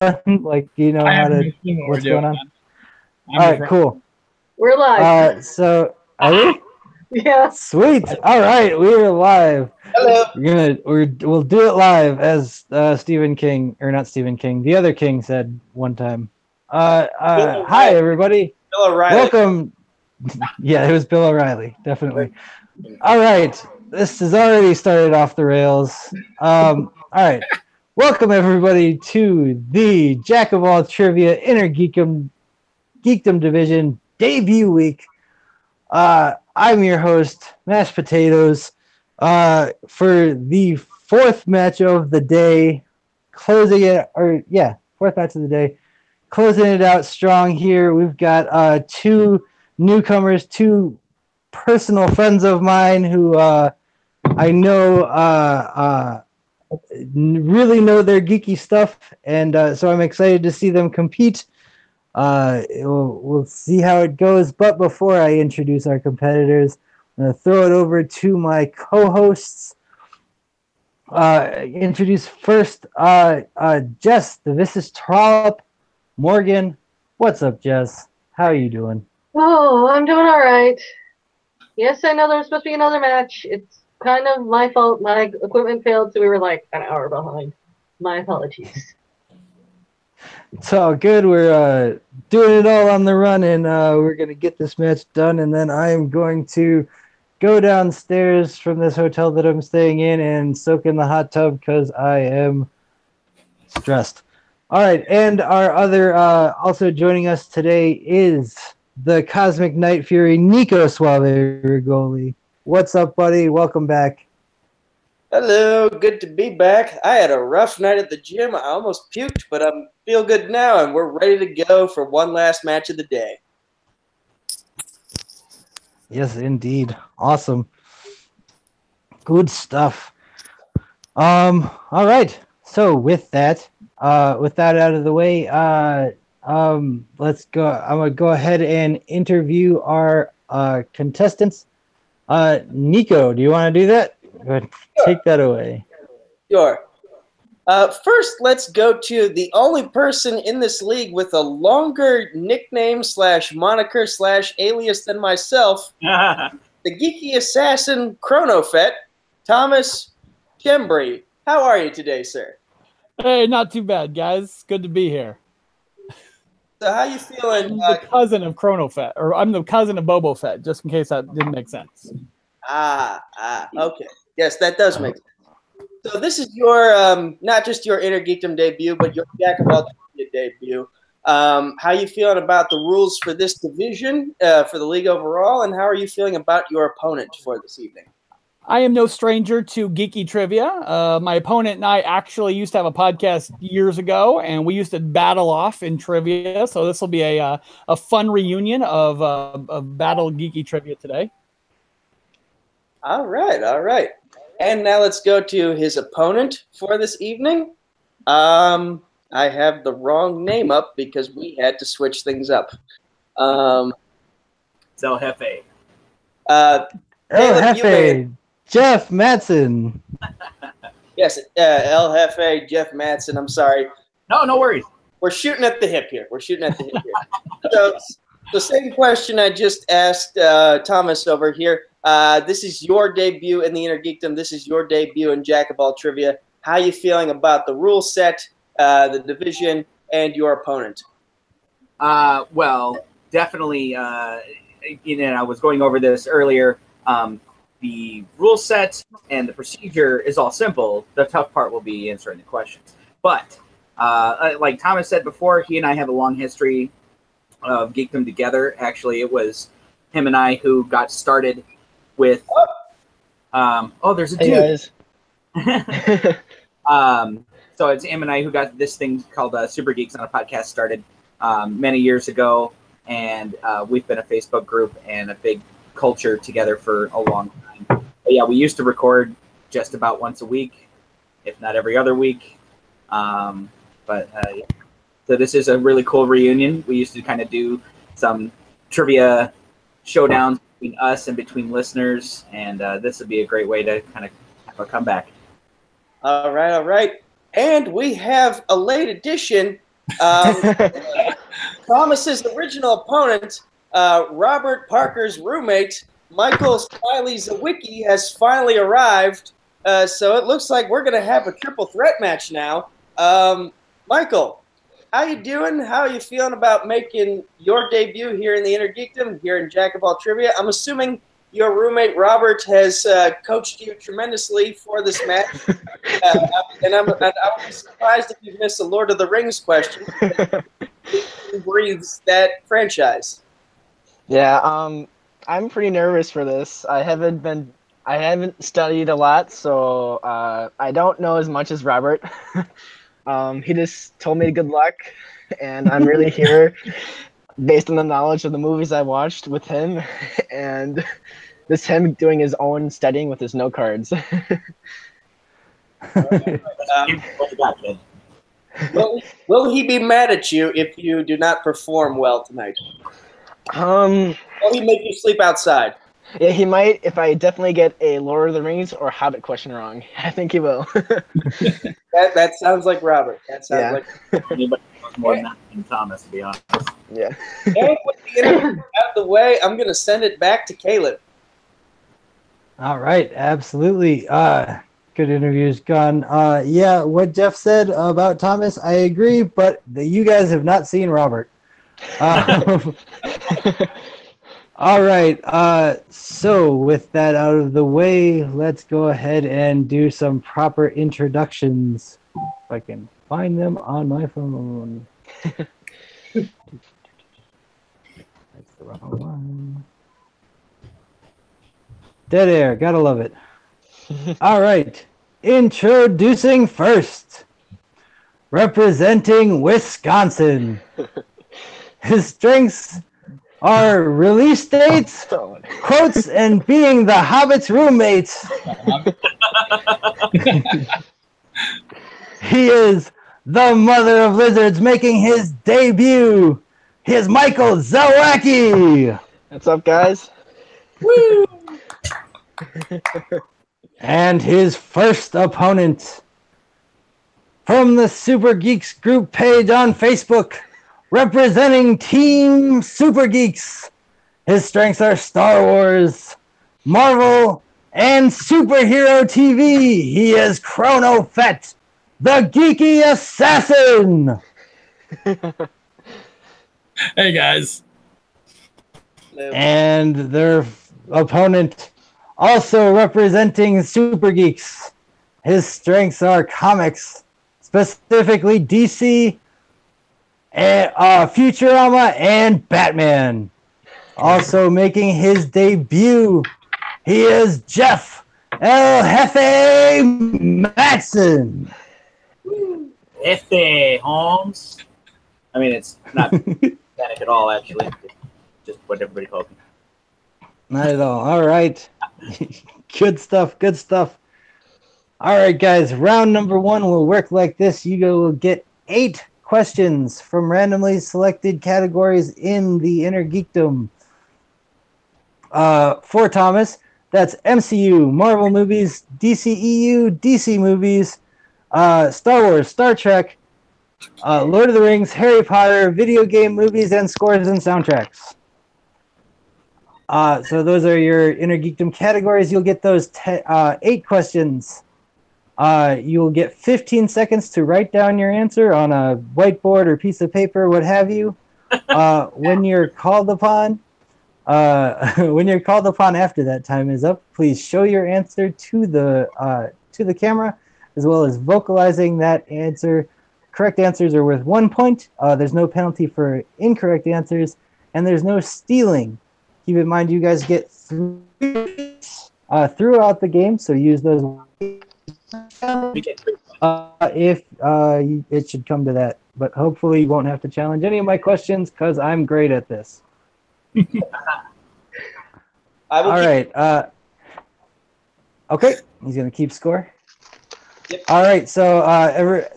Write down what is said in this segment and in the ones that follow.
Like, do you know I how have no to? clue what What's we're going doing, on? man. All right, cool. We're live. So are we? Yeah. Sweet. All right, we are live. Hello. We'll do it live, as Stephen King, or not Stephen King, the other King said one time. Hi everybody. Bill O'Reilly. Welcome. Yeah, it was Bill O'Reilly, definitely. All right, this has already started off the rails. All right, welcome everybody to the Jack of All Trivia InnerGeekdom Division debut week. I'm your host, Mashed Potatoes, for the fourth match of the day, fourth match of the day, closing it out strong here. We've got two newcomers, two personal friends of mine who I know really know their geeky stuff, and so I'm excited to see them compete. We'll see how it goes, but before I introduce our competitors, I'm going to throw it over to my co-hosts. Introduce first Jess, the Vicious Trollop. Morgan, what's up, Jess? How are you doing? Oh, I'm doing all right. Yes, I know there was supposed to be another match. It's kind of my fault. My equipment failed, so we were like an hour behind. My apologies. It's all good. We're doing it all on the run, and we're going to get this match done, and then I am going to go downstairs from this hotel that I'm staying in and soak in the hot tub because I am stressed. All right, and our other also joining us today is the Cosmic Nightfury, Nico Suave Regoli. What's up, buddy? Welcome back. Hello, good to be back. I had a rough night at the gym. I almost puked, but I feel good now, and we're ready to go for one last match of the day. Yes, indeed. Awesome. Good stuff. All right. So with that out of the way, let's go. I'm gonna go ahead and interview our contestants. Nico, do you want to do that? Go ahead, take that away. Sure. First, let's go to the only person in this league with a longer nickname / moniker / alias than myself, the Geeky Assassin Chrono Fett, Thomas Schembri. How are you today, sir? Hey, not too bad, guys. Good to be here. So how you feeling? I'm the cousin of Chrono Fett, or I'm the cousin of Bobo Fett, just in case that didn't make sense. Okay. Yes, that does make sense. So this is your not just your InnerGeekdom debut, but your Jack of All Trivia debut. How you feeling about the rules for this division, for the league overall, and how are you feeling about your opponent for this evening? I am no stranger to geeky trivia. My opponent and I actually used to have a podcast years ago, and we used to battle off in trivia. So this will be a fun reunion of battle geeky trivia today. All right. And now let's go to his opponent for this evening. I have the wrong name up because we had to switch things up. It's El Jefe. El Jefe, Jeff Matson. Yes, El Jefe, Jeff Matson. I'm sorry. No worries. We're shooting at the hip here. So the same question I just asked Thomas over here. This is your debut in the InnerGeekdom. This is your debut in Jack of All Trivia. How are you feeling about the rule set, the division, and your opponent? Well, definitely, I was going over this earlier. The rule set and the procedure is all simple. The tough part will be answering the questions. But like Thomas said before, he and I have a long history of geekdom together. Actually, it was him and I who got started with there's a dude. Hey So it's him and I who got this thing called Super Geeks on a Podcast started many years ago, and we've been a Facebook group and a big culture together for a long time. But yeah, we used to record just about once a week, if not every other week. So this is a really cool reunion. We used to kind of do some trivia showdowns between us and between listeners, and this would be a great way to kind of have a comeback. All right. And we have a late addition Thomas's original opponent, Robert Parker's roommate, Michael Smiley Zawacki, has finally arrived. So it looks like we're going to have a triple threat match now. Michael, how you doing? How are you feeling about making your debut here in the InnerGeekdom, here in Jack of All Trivia? I'm assuming your roommate Robert has coached you tremendously for this match. And I would be surprised if you missed a Lord of the Rings question. He breathes that franchise. Yeah, I'm pretty nervous for this. I haven't studied a lot, so I don't know as much as Robert. He just told me good luck, and I'm really here based on the knowledge of the movies I watched with him, and this him doing his own studying with his note cards. Will he be mad at you if you do not perform well tonight? Will he make you sleep outside? Yeah, he might if I definitely get a Lord of the Rings or Hobbit question wrong. I think he will. That sounds like Robert. That sounds like Anybody knows more than that than Thomas, to be honest. Yeah. And with the interview out of the way, I'm going to send it back to Caleb. All right, absolutely. Good interviews gone. Yeah, what Jeff said about Thomas, I agree, but you guys have not seen Robert. All right, so with that out of the way, let's go ahead and do some proper introductions. If I can find them on my phone. That's the wrong one. Dead air, gotta love it. All right, introducing first, representing Wisconsin. His strengths are release dates, quotes, and being the Hobbit's roommate. He is the mother of lizards making his debut. He is Michael Zawacki. What's up, guys? Woo! And his first opponent from the Super Geeks group page on Facebook, representing Team Super Geeks. His strengths are Star Wars, Marvel, and superhero TV. He is Chrono Fett, the Geeky Assassin. Hey, guys. And their opponent, also representing Super Geeks. His strengths are comics, specifically DC, Futurama, and Batman. Also making his debut, he is Jeff El Jefe Matson. Jefe, Holmes. I mean, it's not panic at all, actually. Just what everybody calls me. Not at all. All right. Good stuff. Good stuff. All right, guys. Round number one will work like this. You will get 8 questions from randomly selected categories in the InnerGeekdom. For Thomas, that's MCU, Marvel movies, DCEU, DC movies, Star Wars, Star Trek, Lord of the Rings, Harry Potter, video game movies, and scores and soundtracks. So those are your InnerGeekdom categories. You'll get those 8 questions. You'll get 15 seconds to write down your answer on a whiteboard or piece of paper, what have you. When you're called upon, after that time is up, please show your answer to the camera, as well as vocalizing that answer. Correct answers are worth 1 point. There's no penalty for incorrect answers, and there's no stealing. Keep in mind, you guys get 3 throughout the game, so use those if it should come to that. But hopefully you won't have to challenge any of my questions, because I'm great at this. All right. Okay, he's going to keep score. Yep. All right, so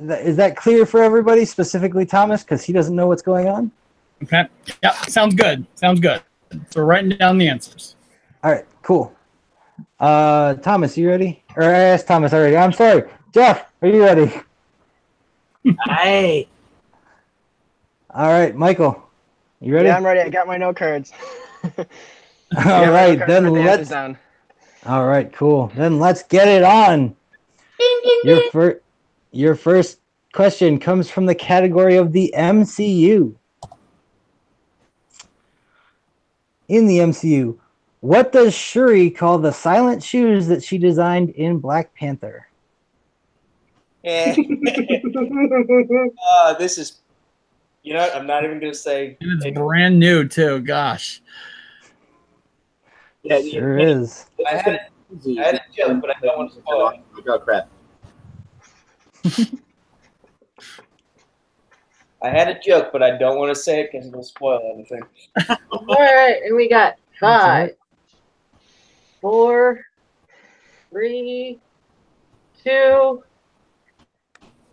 is that clear for everybody, specifically Thomas, because he doesn't know what's going on? Okay. Yeah, sounds good. Sounds good. So we're writing down the answers. All right, cool. Thomas, you ready? Or I asked Thomas already. I'm sorry. Jeff, are you ready? Hey. All right, Michael, you ready? Yeah, I'm ready. I got my note cards. All right, then let's. Down. All right, cool. Then let's get it on. Your first question comes from the category of the MCU. In the MCU, what does Shuri call the silent shoes that she designed in Black Panther? This is, you know what? I'm not even going to say. It's brand new too. Gosh. Yeah, Sure is. I had a joke, but I don't want to spoil it. Oh, crap. I had a joke, but I don't want to say it because it'll spoil anything. All right, and we got 5, 4, 3, 2.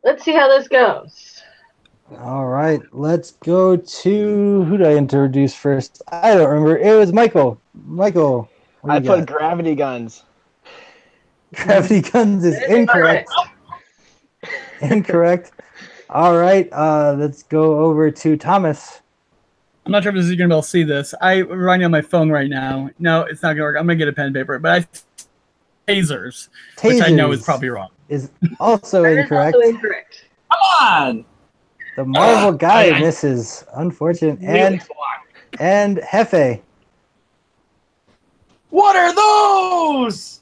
Let's see how this goes. All right, let's go to who did I introduce first? I don't remember. It was Michael. Michael, I put gravity guns. Gravity guns is incorrect. Incorrect. All right, let's go over to Thomas. I'm not sure if this is going to be able to see this. I'm writing on my phone right now. No, it's not going to work. I'm going to get a pen and paper. But tasers, which I know is probably wrong. Is also That incorrect. is also incorrect. Come on! The Marvel guy misses. Unfortunate. And Jefe. What are those?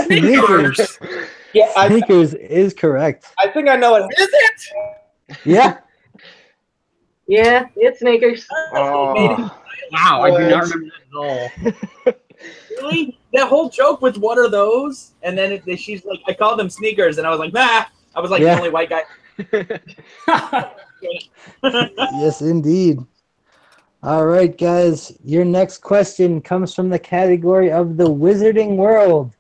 Sneakers. Yeah, Sneakers is correct. I think I know it. Is it? Yeah. Yeah, it's sneakers. Oh. Wow, I do not remember that at all. Really? That whole joke with what are those? And then she's like, I called them sneakers, and I was like, nah. I was like the only white guy. Yes, indeed. All right, guys. Your next question comes from the category of the Wizarding World.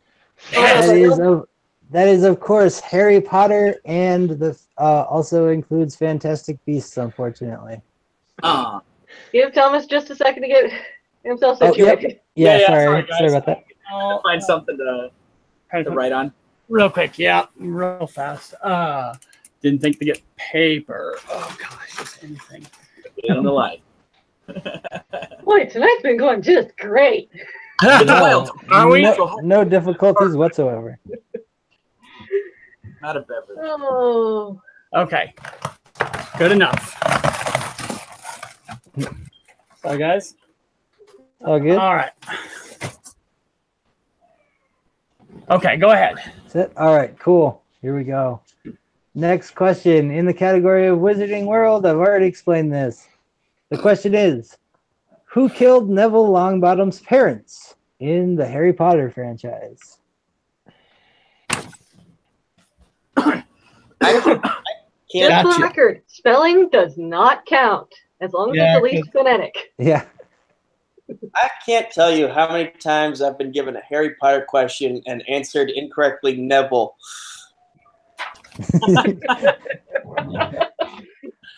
That is, of course, Harry Potter, and the also includes Fantastic Beasts, unfortunately. Give Thomas just a second to get himself situated. Yeah, sorry, sorry about that. I'll find something to write on. Real quick, yeah, real fast. Didn't think to get paper. Oh gosh, just anything. Get on the line. Boy, tonight's been going just great. It's wild. Are we? No difficulties whatsoever. Not a beverage. Oh. Okay, good enough. So, guys. All good. All right. Okay, go ahead. That's it. All right, cool. Here we go. Next question in the category of Wizarding World. I've already explained this. The question is, who killed Neville Longbottom's parents in the Harry Potter franchise? I can't. Just for the record, spelling does not count as long as it's at least phonetic. Yeah. I can't tell you how many times I've been given a Harry Potter question and answered incorrectly Neville.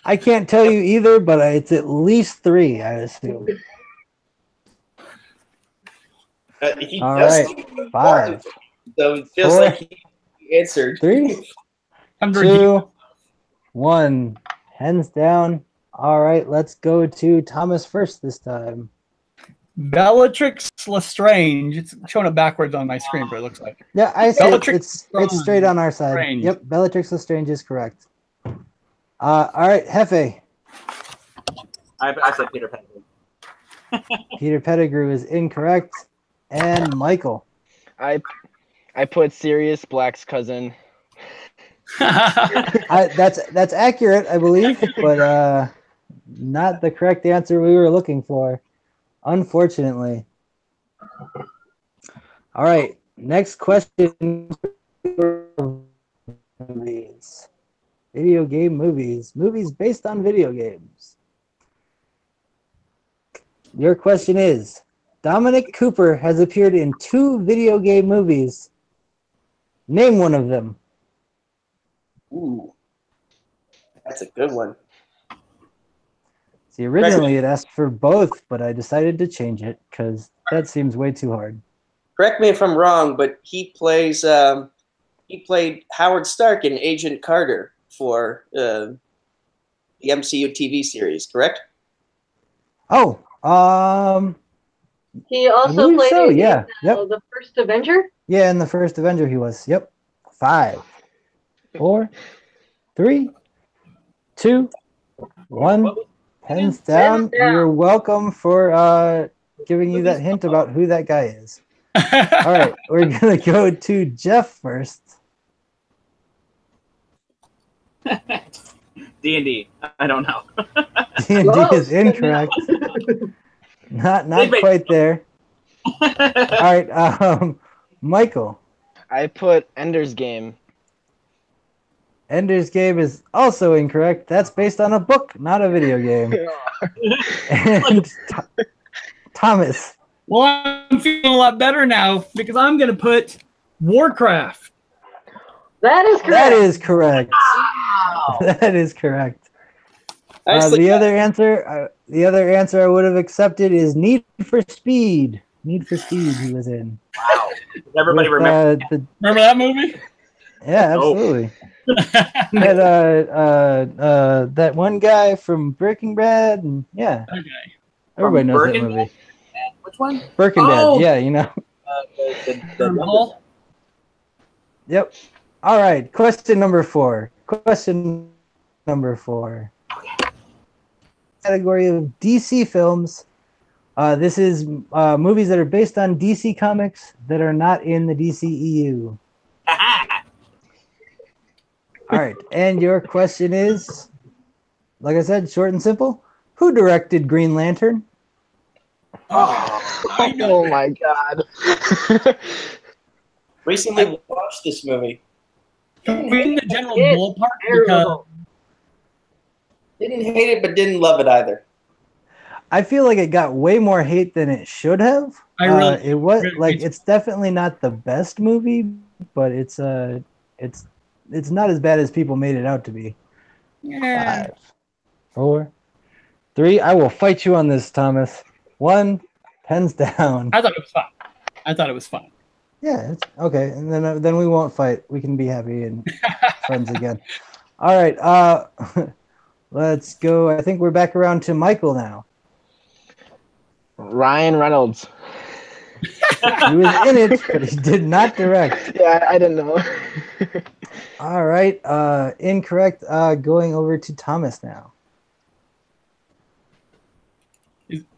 I can't tell you either, but it's at least 3, I assume. All right, 5. So it feels 4, like he answered. 3, 2, 1. Hands down. All right, let's go to Thomas first this time. Bellatrix Lestrange. It's showing it backwards on my screen, but it looks like. Yeah, I see. It's straight on our side. Lestrange. Yep, Bellatrix Lestrange is correct. All right, Jefe. I said Peter Pettigrew. Peter Pettigrew is incorrect. And Michael. I put Sirius Black's cousin. That's accurate, I believe, but not the correct answer we were looking for, unfortunately. All right, next question. Movies. Video game movies. Movies based on video games. Your question is, Dominic Cooper has appeared in 2 video game movies. Name one of them. Ooh, that's a good one. See, originally it asked for both, but I decided to change it because that seems way too hard. Correct me if I'm wrong, but he played Howard Stark in Agent Carter for the MCU TV series, correct? Oh, He I also believe played so. in Yeah. Yep. the first Avenger. Yeah, in the first Avenger he was. Yep. 5, 4, 3, 2, 1. Pens down. down. You're welcome for giving you that hint about who that guy is. All right, we're gonna go to Jeff first. D&D. I don't know. D&D is incorrect. Not quite there. All right, Michael. I put Ender's Game. Ender's Game is also incorrect. That's based on a book, not a video game. And Thomas. Well, I'm feeling a lot better now because I'm going to put Warcraft. That is correct. That is correct. Wow. That is correct. Nicely The done. other answer I would have accepted is Need for Speed. Need for Speed. He was in. Wow. Everybody With, remember. Remember that movie? Yeah, absolutely. That one guy from Breaking Bad, and yeah, Okay. everybody knows that Breaking movie. Which one? Breaking Oh! Bad. Yeah, you know. The Yep. All right. Question number 4. Category of DC films. This is movies that are based on DC comics that are not in the DCEU. All right. And your question is, like I said, short and simple. Who directed Green Lantern? Oh my god. Recently watched this movie. We're in the general It's ballpark because terrible. Didn't hate it, but didn't love it either. I feel like it got way more hate than it should have. It was like it's definitely not the best movie, but it's not as bad as people made it out to be. yeah. 5, 4, 3. I will fight you on this, Thomas. 1. Pens down. I thought it was fun. Yeah, it's okay. And then we won't fight. We can be happy and friends again. All right. Let's go. I think we're back around to Michael now. Ryan Reynolds. He was in it, but he did not direct. Yeah, I didn't know. All right. Incorrect. Going over to Thomas now.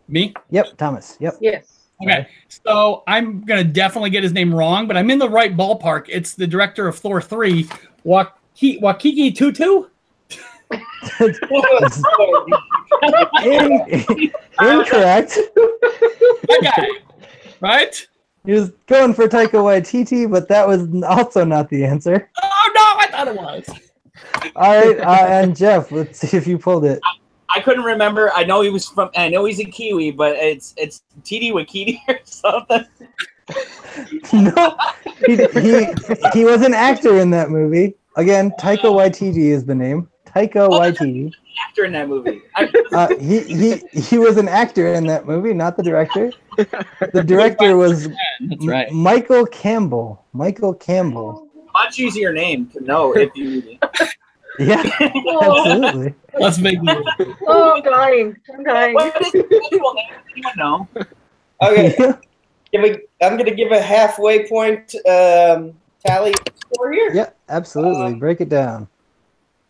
Me? Yep, Thomas. Yep. Yes. Okay. So I'm going to definitely get his name wrong, but I'm in the right ballpark. It's the director of Thor 3, Wakiki Tutu? Incorrect. That guy. Right? He was going for Taika Waititi, but that was also not the answer. Oh, no, I thought it was. All right. And Jeff, let's see if you pulled it. I couldn't remember. I know he's a Kiwi, but it's TD Wakiti or something. No, he was an actor in that movie. Again, Taika Waititi is the name. Taika Waititi. Actor in that movie. He was an actor in that movie, not the director. The director was That's right. Michael Campbell. Michael Campbell. Much easier name to know if you. Yeah, absolutely. Let's make it. Oh, I'm dying. I'm dying. What is his actual name? Does anyone know? Okay, I'm going to give a halfway point tally score here. Yeah, absolutely. Break it down.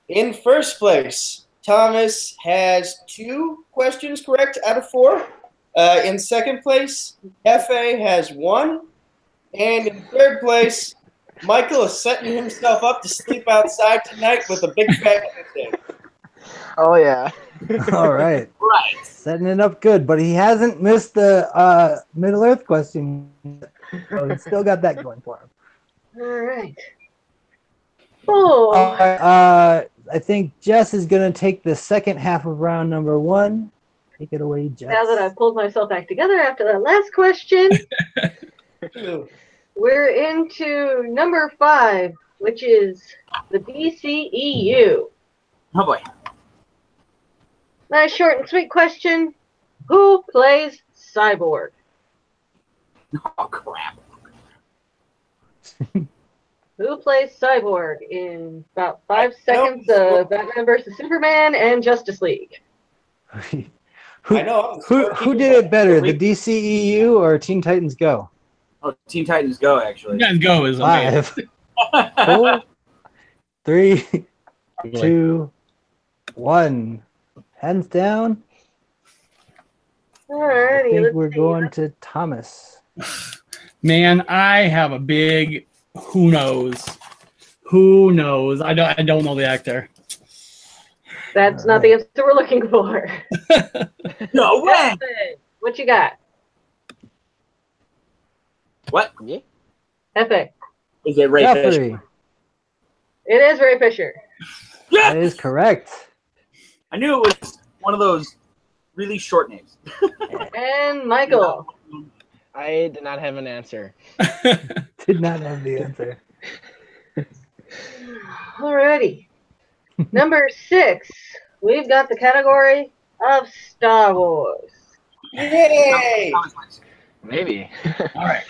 In first place, Thomas has 2 questions correct out of 4. In second place, Jefe has 1. And in third place, Michael is setting himself up to sleep outside tonight with a big fat thing. Oh yeah. All right. Right. Setting it up good, but he hasn't missed the Middle Earth question. So he's still got that going for him. All right. Oh. I think Jess is going to take the second half of round number 1. Take it away, Jess. Now that I've pulled myself back together after that last question, we're into number 5, which is the DCEU. Oh boy. Nice short and sweet question. Who plays Cyborg? Oh crap. Who plays Cyborg in about 5 seconds of Batman vs. Superman and Justice League? Who, I know. who did it better, the DCEU or Teen Titans Go? Oh, Teen Titans Go, actually. Teen Titans Go is amazing. 5, 4, 3, 2, 1. Hands down. Alrighty, I think let's we're see. going to Thomas. Man, I have a big who knows. Who knows? I don't know the actor. That's not the answer we're looking for. No way! Epic, what you got? What? Epic. Is it Ray Fisher? Jeffrey. It is Ray Fisher. That is correct. I knew it was one of those really short names. And Michael. I did not have an answer. Did not have the answer. Alrighty. Number 6. We've got the category of Star Wars. Yay! Maybe. All right.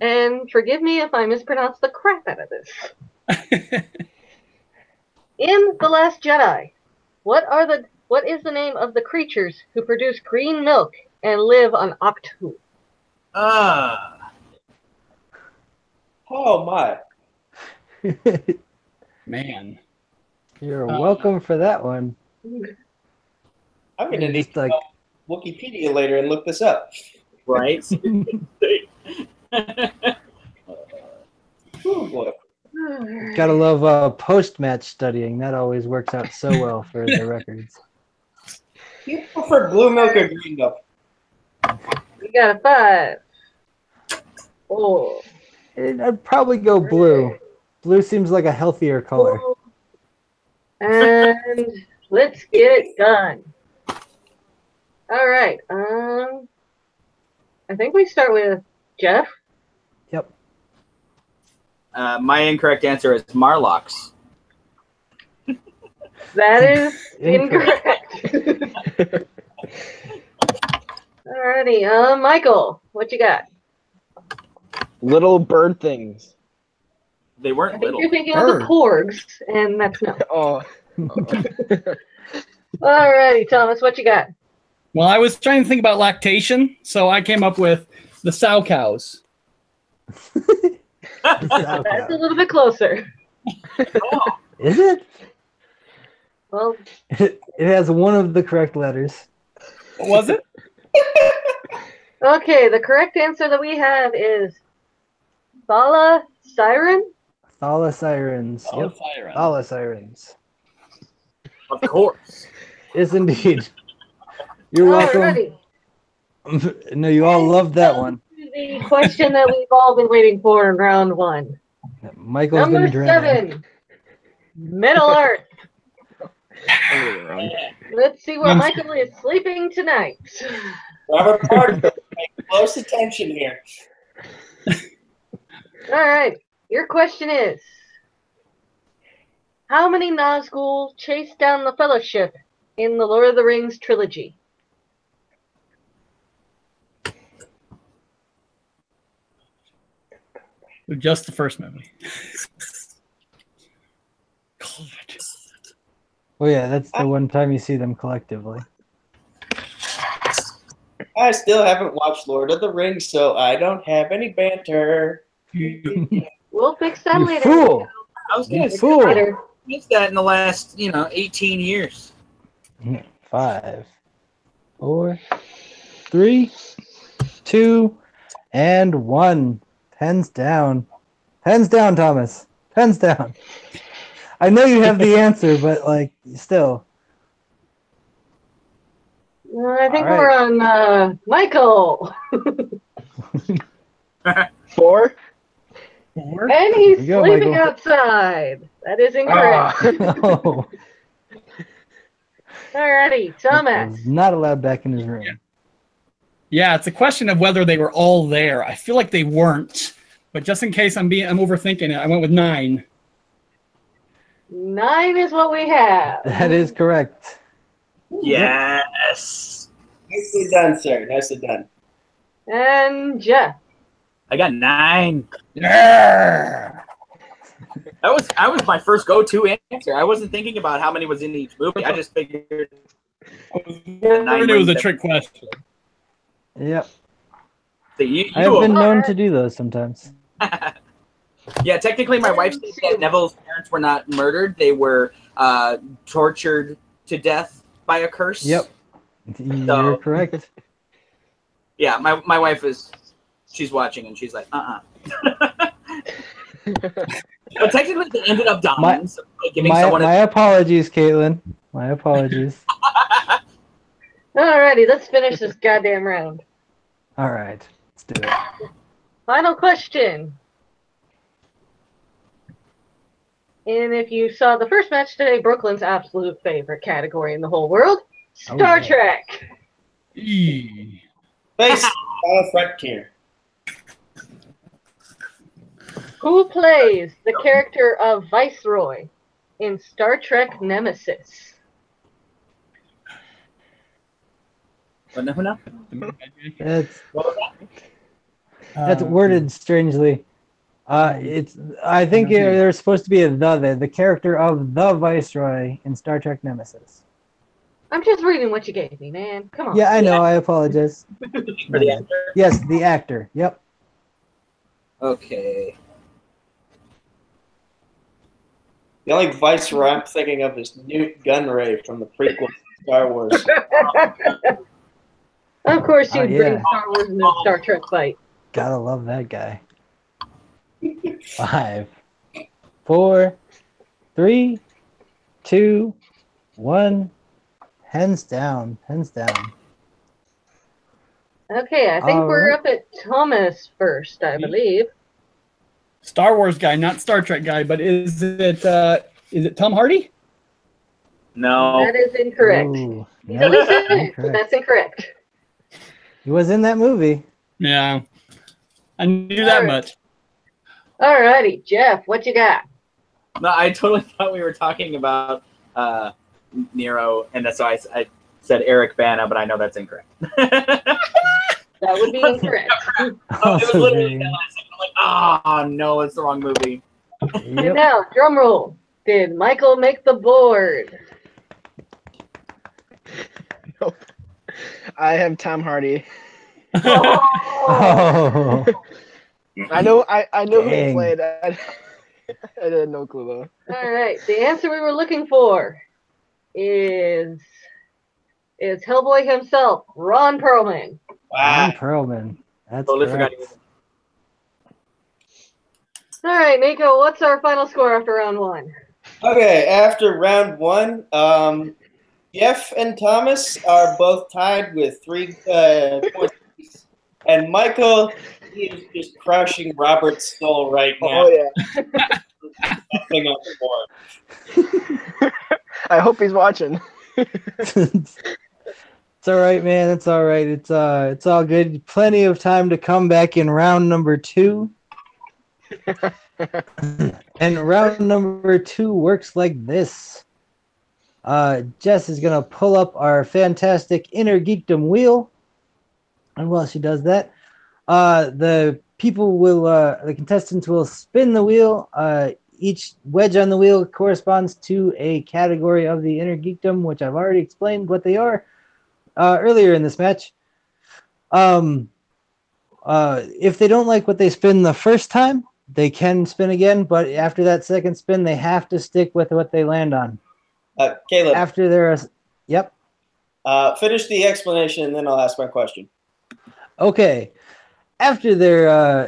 And forgive me if I mispronounce the crap out of this. In The Last Jedi, what is the name of the creatures who produce green milk and live on Octu? Oh my! Man. You're welcome for that one. I'm gonna need Just to like go Wikipedia later and look this up. Right? Oh boy! gotta love post-match studying. That always works out so well for the records. You prefer blue milk or green milk? You got a 5. 4. I'd probably go blue. Blue seems like a healthier color. And let's get it done. All right. I think we start with Jeff. Yep. My incorrect answer is Marlocks. That is incorrect. Alrighty. Michael, what you got? Little bird things. They I weren't think little. you're thinking of the porgs, and that's no. Oh. Alrighty, Thomas, what you got? Well, I was trying to think about lactation, so I came up with the sow cows. That's a little bit closer. Is it? Well, It has one of the correct letters. Was it? okay, the correct answer that we have is Thala Siren. Thala sirens. Oh, Yep. siren. Thala sirens. Of course. Yes, indeed. You're welcome. Alrighty. No, you all loved that one. The question that we've all been waiting for in round 1. Michael's Number been dreading. 7. Middle Earth. Let's see where Michael is sleeping tonight. Robert Parker, pay close attention here. All right. Your question is, how many Nazgul chase down the Fellowship in the Lord of the Rings trilogy? Just the first movie. God. Oh yeah, that's the one time you see them collectively. I still haven't watched Lord of the Rings, so I don't have any banter. We'll fix that You later. fool! I was going You to fool! Later. use that in the last, 18 years. 5, 4, 3, 2, and 1. Pens down. Pens down, Thomas. Pens down. I know you have the answer, but still. I think All we're on Michael. 4. And he's we go, sleeping Michael. outside. That is incorrect. No. Alrighty, Thomas. He's not allowed back in his room. Yeah, it's a question of whether they were all there. I feel like they weren't, but just in case I'm overthinking it, I went with 9. 9 is what we have. That is correct. Yes. Nicely done, sir. Nicely done. And Jeff. I got 9. Yeah. That was my first go-to answer. I wasn't thinking about how many was in each movie. I just figured It was a trick question. Yep. So you I've been known to do those sometimes. Yeah, technically, my wife said that Neville's parents were not murdered; they were tortured to death by a curse. Yep, you're correct. Yeah, my wife she's watching and she's like, But technically, they ended up dying. My apologies, Caitlin. My apologies. Alrighty, let's finish this goddamn round. All right, let's do it. Final question. And if you saw the first match today, Brooklyn's absolute favorite category in the whole world, Star Trek. Face on a frontier. Who plays the character of Viceroy in Star Trek Nemesis? No. That's worded strangely. I think there's supposed to be the character of the Viceroy in Star Trek Nemesis. I'm just reading what you gave me, man. Come on. Yeah, I know. I apologize. For the actor? Yes, the actor. Yep. Okay. The only Viceroy I'm thinking of is Newt Gunray from the prequel Star Wars. Of course, you'd bring Star Wars in the Star Trek fight. Gotta love that guy. 5, 4, 3, 2, 1. Hands down. Hands down. Okay, I think we're up at Thomas first, I believe. Star Wars guy, not Star Trek guy, but is it Tom Hardy? No. That is incorrect. Ooh, He's no, at least in it, but incorrect. that's incorrect. He was in that movie. Yeah. I knew that much. Alrighty, Jeff, what you got? No, I totally thought we were talking about Nero, and that's why I said Eric Bana, but I know that's incorrect. That would be incorrect. It was literally that last second. I'm like, oh no, it's the wrong movie. And now, drum roll. Did Michael make the board? Nope. I have Tom Hardy. Oh. I know who he Dang. played. I had no clue though. All right, the answer we were looking for is Hellboy himself, Ron Perlman. Ron Perlman. That's Totally correct. forgot he was. All right, Nico, what's our final score after round 1? Okay, after round 1, Jeff and Thomas are both tied with 3 points apiece. And Michael, he is just crushing Robert's soul right now. Oh yeah. Nothing on the board. I hope he's watching. It's all right, man. It's all right. It's all good. Plenty of time to come back in round number 2. And round number 2 works like this. Jess is gonna pull up our fantastic InnerGeekdom wheel, and while she does that, the contestants will spin the wheel. Each wedge on the wheel corresponds to a category of the InnerGeekdom, which I've already explained what they are earlier in this match. If they don't like what they spin the first time, they can spin again, but after that second spin, they have to stick with what they land on. Caleb. After they're... Yep. Finish the explanation, and then I'll ask my question. Okay. After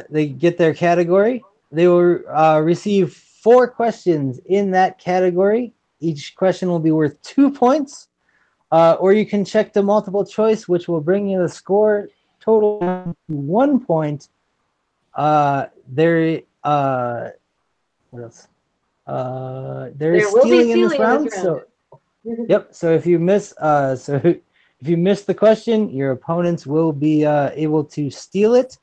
they get their category, they will receive 4 questions in that category. Each question will be worth 2 points. Or you can check the multiple choice, which will bring you the score total to 1 point. What else? There is stealing in this round. So, yep. So if you miss, if you miss the question, your opponents will be able to steal it.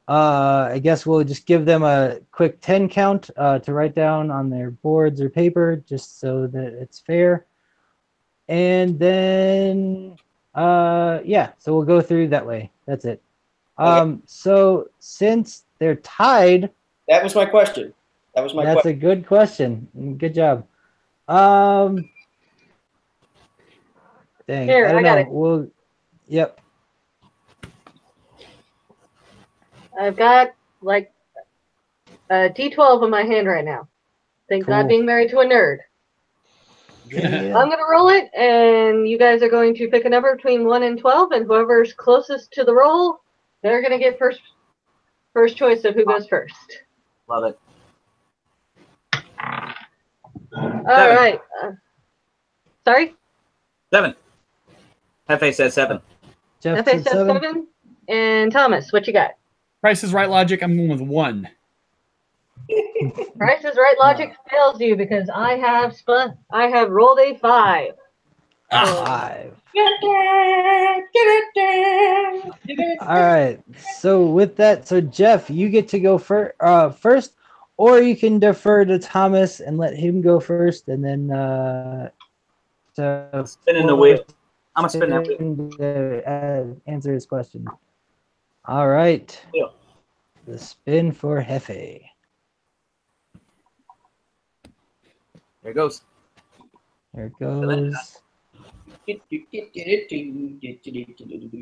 I guess we'll just give them a quick 10 count to write down on their boards or paper, just so that it's fair. And then, yeah. So we'll go through that way. That's it. So since they're tied, That was my question. that's a good question. Good job. Dang, Here, I don't I got know. it. We'll, yep. I've got like a D12 in my hand right now. Thank God Cool. being married to a nerd. Yeah. I'm gonna roll it, and you guys are going to pick a number between 1 and 12, and whoever's closest to the roll, they're gonna get first choice of who goes first. Love it. All right. Sorry? 7. Jefe says 7. Jeff Jefe said said 7. 7. And Thomas, what you got? Price is Right logic. I'm going with 1. Price is Right logic fails you because I have rolled a 5. So, 5. All right. So with that, so Jeff, you get to go first, or you can defer to Thomas and let him go first, and then Spinning the wheel. I'm gonna spin that wheel. Answer his question. All right. Wheel. The spin for Jefe. There it goes. There it goes.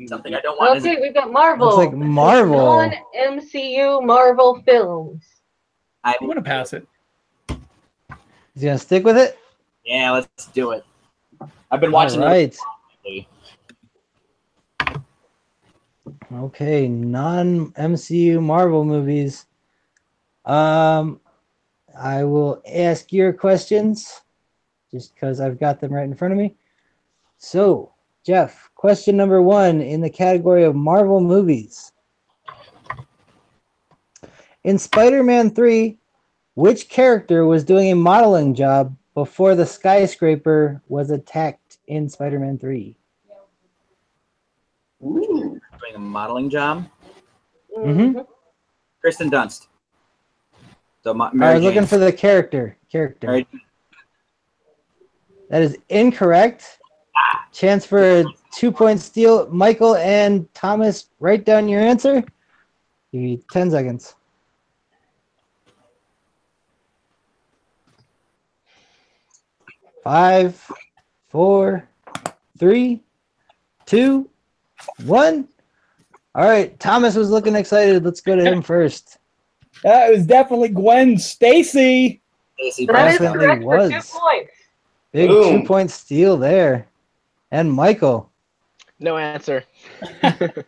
Something I don't want. okay, we've got Marvel. Looks like Marvel. Non-MCU Marvel films. I I'm going to pass it. He's gonna stick with it. Yeah, let's do it. I've been watching. All right. It. Okay, non-MCU Marvel movies. I will ask your questions just because I've got them right in front of me. So, Jeff, question number 1 in the category of Marvel movies. In Spider-Man 3, which character was doing a modeling job before the skyscraper was attacked in Spider-Man 3? Ooh. Doing a modeling job. Mm-hmm. Kristen Dunst. So I was looking for the character. Mary. That is incorrect. Chance for a 2-point steal. Michael and Thomas, write down your answer. Give you 10 seconds. Five, 4, 3, 2, 1. All right, Thomas was looking excited. Let's go to him first. It was definitely Gwen Stacy. That is Definitely correct for 2 was. points. Big Boom. 2-point steal there. And Michael, No answer.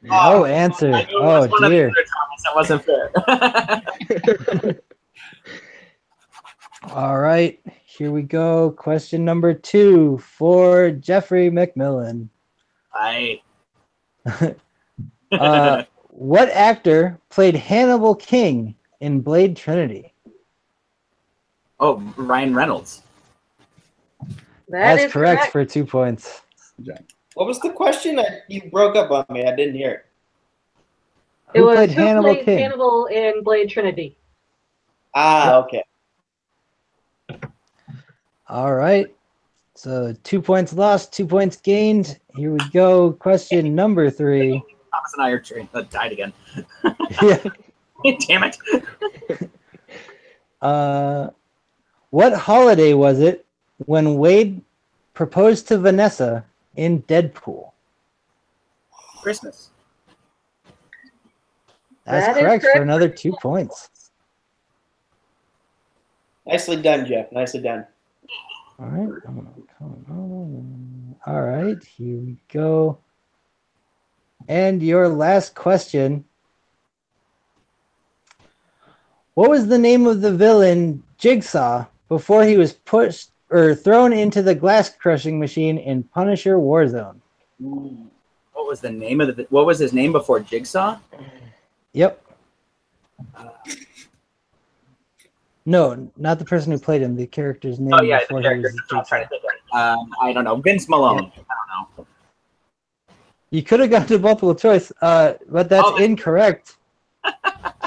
no answer. I knew it Oh was one of the dear. other Thomas. That wasn't fair. All right, here we go. Question number 2 for Jeffrey McMillan. What actor played Hannibal King in Blade Trinity? Oh, Ryan Reynolds. That's correct for 2 points. What was the question? You broke up on me. I didn't hear it. It Who was played who Hannibal played King? Hannibal in Blade Trinity. Okay. All right. So 2 points lost, 2 points gained. Here we go. Question number 3. Thomas and I are tied again. Yeah. Damn it. What holiday was it when Wade proposed to Vanessa in Deadpool? Christmas. That's That is correct for correct. another 2 points. Nicely done, Jeff. Nicely done. All right. All right. Here we go. And your last question. What was the name of the villain Jigsaw before he was pushed or thrown into the glass crushing machine in Punisher Warzone? What was the name of the? What was his name before Jigsaw? Yep. No, not the person who played him. The character's name Oh yeah, before the he character. was I'm Jigsaw. trying to think of it. I don't know. Vince Malone. Yeah. I don't know. You could have gone to multiple choice, but that's incorrect.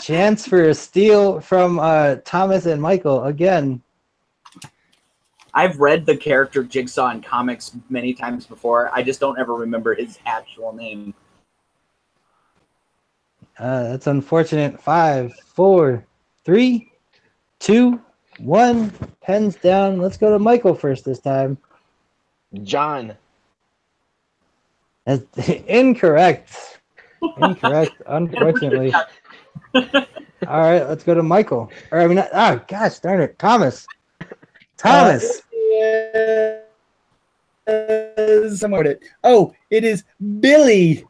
Chance for a steal from Thomas and Michael again. I've read the character Jigsaw in comics many times before. I just don't ever remember his actual name. That's unfortunate. 5, 4, 3, 2, 1. Pens down. Let's go to Michael first this time. John. That's incorrect. Incorrect, unfortunately. All right, let's go to Michael. Or I mean, gosh darn it, Thomas. Thomas. Oh, it is Billy.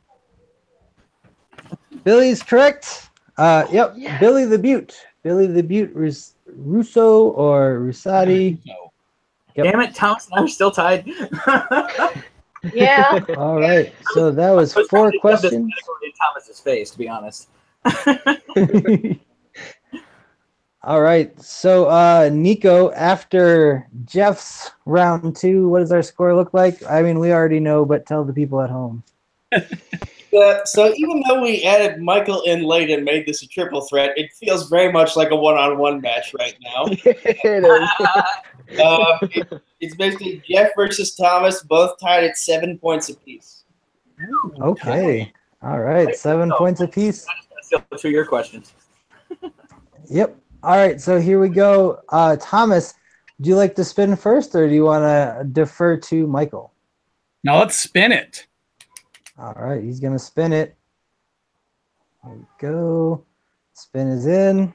Billy's correct. Yep, Yes. Billy the Butte. Billy the Butte Russo or Rusati. Yep. Damn it, Thomas and I are still tied. Yeah. All right, so that was I was 4 trying to shove this questions. category in Thomas's face, to be honest. All right, so Nico, after Jeff's round 2, what does our score look like? I mean, we already know, but tell the people at home. So even though we added Michael in late and made this a triple threat, it feels very much like a one-on-one match right now. It is. It's basically Jeff versus Thomas, both tied at 7 points apiece. Okay. All right, 7 points apiece. Still 2 of your questions. Yep. All right, so here we go. Thomas, do you like to spin first, or do you want to defer to Michael? Now let's spin it. All right, he's going to spin it. There we go. Spin is in.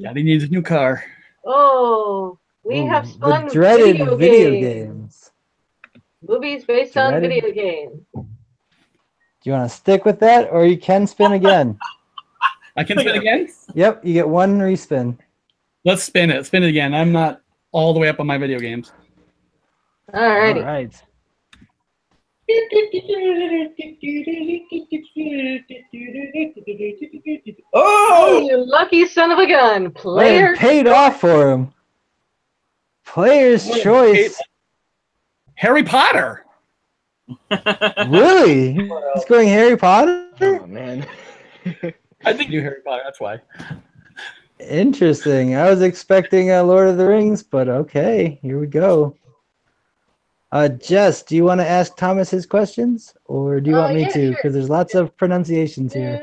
Daddy needs a new car. Oh, we Ooh, have spun the dreaded video games. games. Movies based on Dreaded- video games. Do you want to stick with that, or you can spin again? I can spin again? Yep, you get 1 respin. Let's spin it. Spin it again. I'm not all the way up on my video games. Alrighty. All right. Oh, Oh! you lucky son of a gun. Well, Player. it paid off for him. Player's choice. Harry Potter. Really? He's going Harry Potter? Oh, man. I think you Harry Potter. That's why. Interesting. I was expecting Lord of the Rings, but okay, here we go. Jess, do you want to ask Thomas his questions, or do you want me yeah, to? sure. Because there's lots of pronunciations here.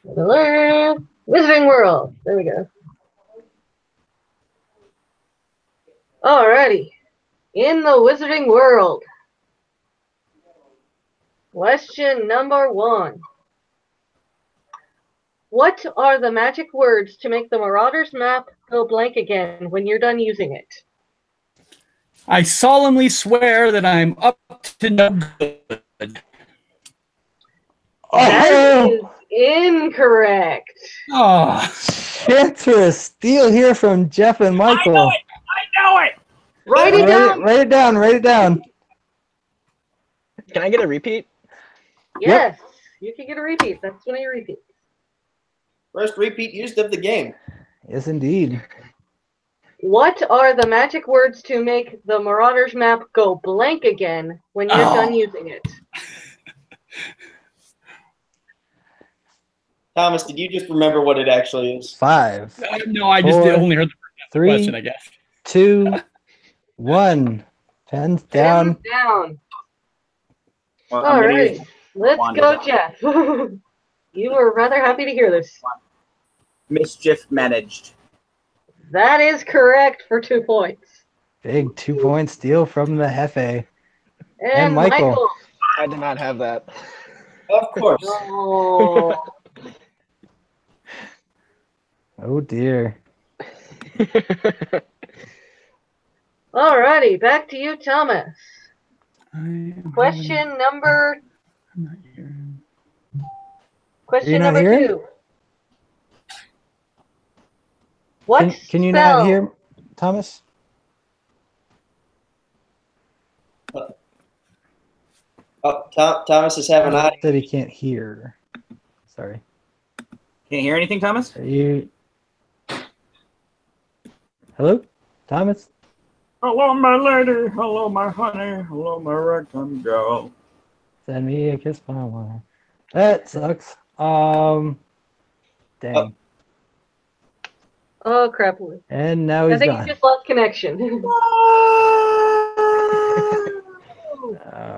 Wizarding World. There we go. Alrighty. In the Wizarding World. Question number 1. What are the magic words to make the Marauders map go blank again when you're done using it? I solemnly swear that I'm up to no good. That Oh, is incorrect. Oh, chance for a steal here from Jeff and Michael. I know it! Write it down. Write it down. Write it down. Can I get a repeat? Yes, you can get a repeat. That's one of your repeats. First repeat used of the game. Yes, indeed. What are the magic words to make the Marauders map go blank again when you're done using it? Thomas, did you just remember what it actually is? 5, no, I just 4, only heard the first 3, question, I guess. 2, 1. Pens down. Hands down. Well, All I'm gonna right, use let's Wanda. go, Jeff. You were rather happy to hear this. mischief managed. That is correct for 2 points. Big 2-point steal from the Jefe. And Michael. Michael. I did not have that. Of course. Oh, Oh dear. alrighty, back to you, Thomas. I'm Question number not hearing. Question You're not number hearing? 2. What Can you spell? not hear, Thomas? Oh, Thomas is having audio. Said he can't hear. Sorry. Can't hear anything, Thomas? Are you? Hello, Thomas. Hello, my lady. Hello, my honey. Hello, my rectum girl. Send me a kiss, mama. That sucks. Dang. Oh, crap. And now I he's think gone. he just lost connection.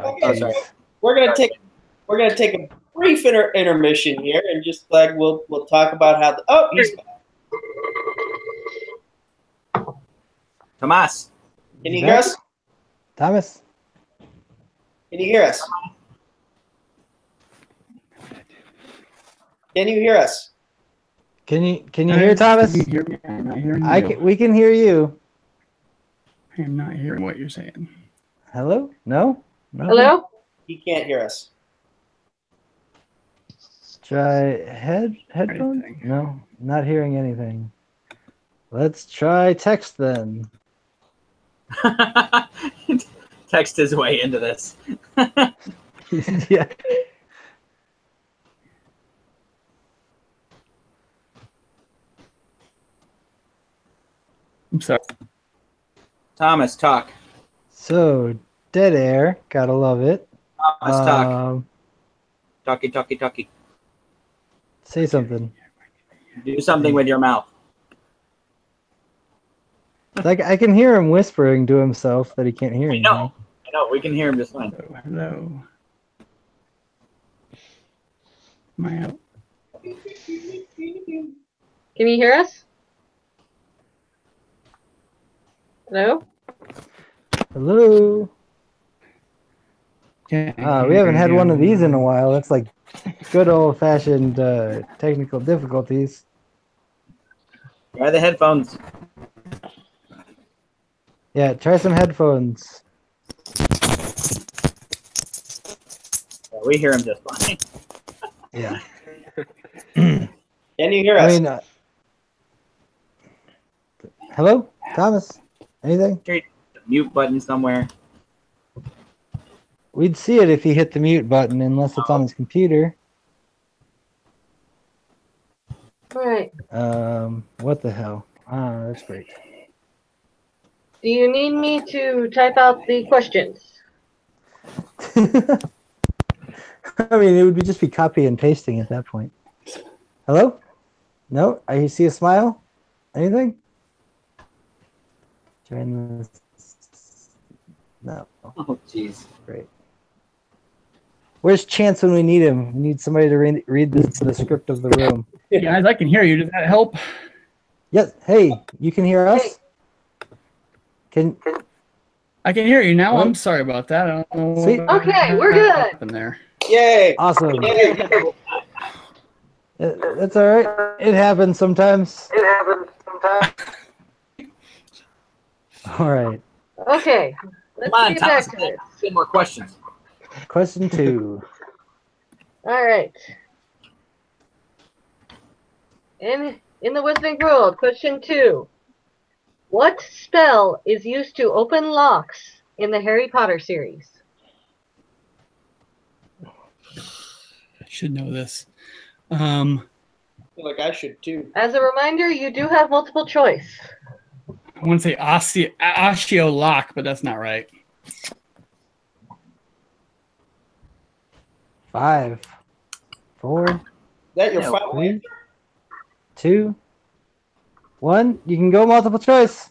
Okay, geez. we're gonna take a brief intermission here, and just like we'll talk about how. He's back. Tomas. Can you hear us? Thomas? Can you hear us? Can you hear us? Can you hear Thomas? Can you hear me? I'm not hearing you. We can hear you. I am not hearing what you're saying. Hello? No? No? Hello? He can't hear us. Try headphones? Anything. No, not hearing anything. Let's try text then. Text his way into this. Yeah. I'm sorry. Thomas, talk. So, dead air. Gotta love it. Thomas, talk. Talkie. Say something. Do something with your mouth. Like I can hear him whispering to himself that he can't hear anything. I know. We can hear him just fine. Hello. Am I out? Can you hear us? Hello? Hello. Yeah, We haven't had one of these in a while. That's like good old-fashioned technical difficulties. Try the headphones. Yeah, try some headphones. Yeah, we hear him just fine. Yeah. Can you hear us? I mean, hello, Thomas. Anything? Mute button somewhere. We'd see it if he hit the mute button, unless it's on his computer. All right. What the hell? Ah, that's great. Do you need me to type out the questions? I mean, it would just be copy and pasting at that point. Hello? No? I see a smile? Anything? Join this. No. Oh, jeez. Great. Where's Chance when we need him? We need somebody to read the script of the room. Guys, I can hear you. Does that help? Yes. Hey, you can hear us? I can hear you now. What? I'm sorry about that. I don't know. Sweet. Okay, we're good. Happened there. Yay! Awesome. Yay. That's all right. It happens sometimes. All right. Okay. Let's Come on, get back Thomas. to this. Get more questions. Question 2. All right. In the Wizarding World, question 2. What spell is used to open locks in the Harry Potter series? I should know this. I feel like I should too. As a reminder, you do have multiple choice. I want to say osteo lock, but that's not right. 5, 4, Is that your final 3, answer? 2, 1. You can go multiple choice.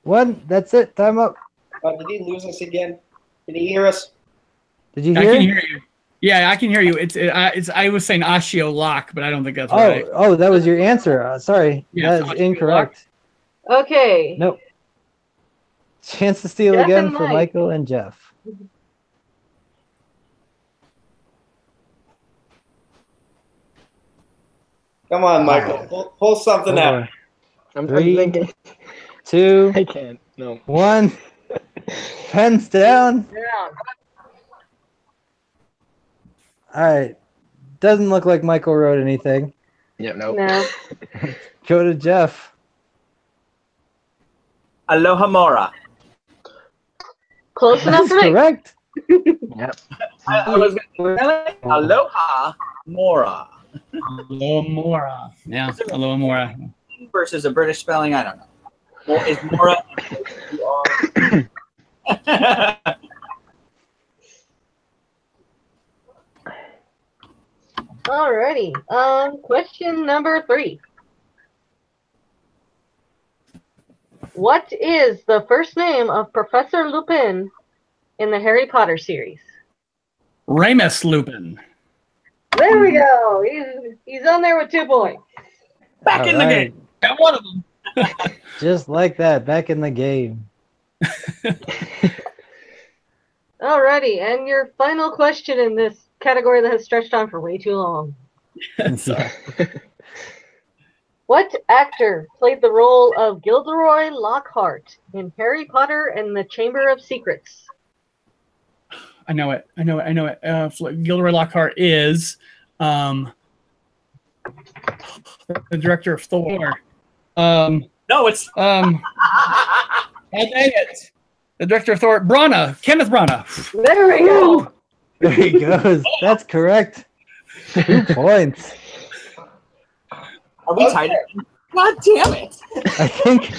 1. That's it. Time up. Did he lose us again? Did he hear us? Did you I hear? can hear you. Yeah, I can hear you. It's. I was saying osteo lock, but I don't think that's right. Oh, that was your answer. Sorry, Yeah, that is osteo incorrect. Okay. Nope. Chance to steal Jeff again and for Mike. Michael and Jeff. Come on, Michael. Pull something out. 4, I'm 3, thinking. 2, I can't. No. 1. Pens down. Down. All right. Doesn't look like Michael wrote anything. Yep. Nope. No. Go to Jeff. Aloha Mora. Close enough, That's right? correct. Yep. I was going to say Aloha Mora. Aloha Mora. Yeah, Aloha Mora. Versus a British spelling, I don't know. Well, is Mora Alrighty. Question number 3. What is the first name of Professor Lupin in the Harry Potter series? Remus Lupin. There we go. He's on there with 2 points. Back in the game. Got one of them. Just like that, back in the game. Alrighty, and your final question in this category that has stretched on for way too long. Sorry. What actor played the role of Gilderoy Lockhart in Harry Potter and the Chamber of Secrets? I know it. Gilderoy Lockhart is the director of Thor. No, it's Dang it. The director of Thor, Kenneth Branagh. There we go. There he goes. That's correct. 2 points. Are we tied? God damn it! I think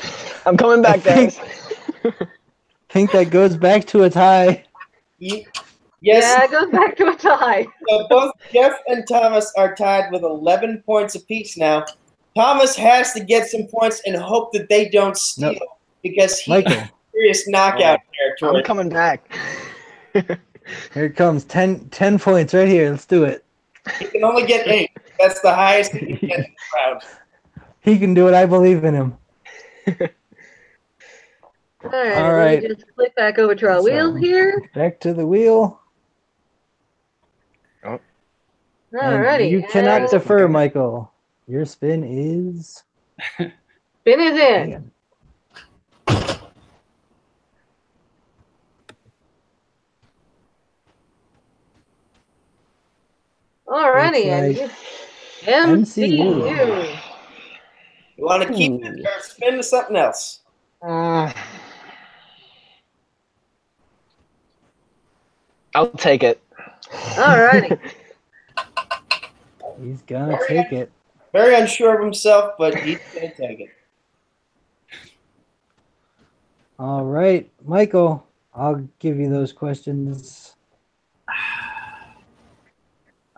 I'm coming back, guys. think that goes back to a tie. Yes. Yeah, it goes back to a tie. So both Jeff and Thomas are tied with 11 points apiece now. Thomas has to get some points and hope that they don't steal because he's Michael. serious knockout territory. I'm coming back. Here it comes. 10 points right here. Let's do it. He can only get 8. That's the highest he can get in the round. He can do it. I believe in him. All right, All right. let me just click back over to our wheel here. Back to the wheel. And Alrighty. you cannot defer, Michael. Your spin is... Spin is in. Alrighty, and MCU. You want to keep it or spin to something else? I'll take it. Alrighty. He's gonna take it. Very unsure of himself, but he's going to take it. All right, Michael, I'll give you those questions.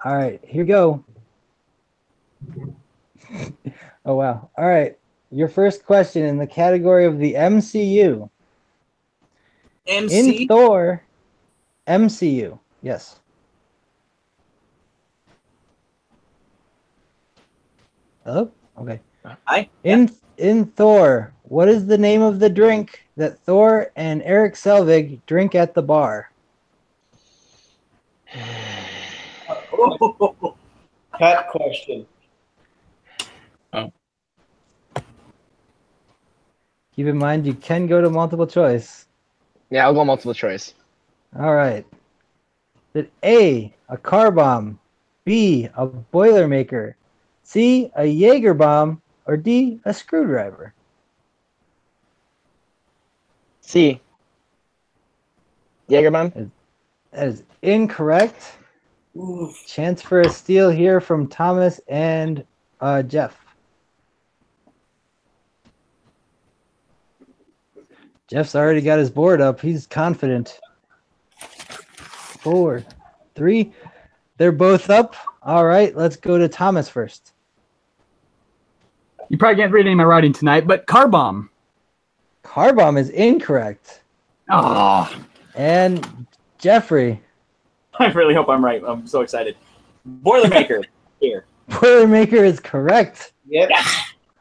All right, here we go. Oh, wow. All right, your first question in the category of the MCU. In Thor, MCU, yes. Oh, okay. Hi. In Thor, what is the name of the drink that Thor and Eric Selvig drink at the bar? Cut question. Oh. Keep in mind, you can go to multiple choice. Yeah, I'll go multiple choice. All right. Is it A, a car bomb, B, a Boilermaker, C, a Jaeger bomb, or D, a screwdriver? C. Jaeger bomb? That is incorrect. Oof. Chance for a steal here from Thomas and Jeff. Jeff's already got his board up. He's confident. 4, 3. They're both up. All right, let's go to Thomas first. You probably can't read any of my writing tonight, but car bomb. Car bomb is incorrect. Oh. And Jeffrey. I really hope I'm right. I'm so excited. Boilermaker here. Boilermaker is correct. Yep.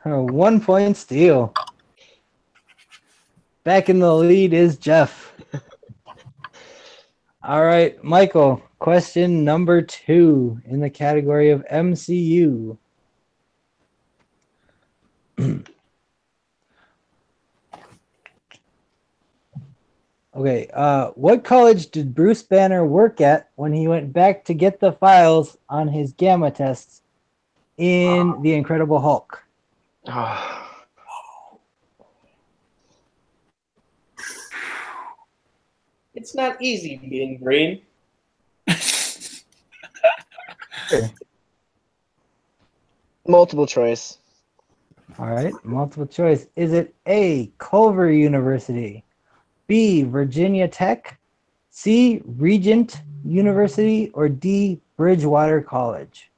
A 1 point steal. Back in the lead is Jeff. All right, Michael, question number 2 in the category of MCU. Okay, what college did Bruce Banner work at when he went back to get the files on his gamma tests in The Incredible Hulk? It's not easy being green. Multiple choice. All right, multiple choice. Is it A, Culver University, B, Virginia Tech, C, Regent University, or D, Bridgewater College?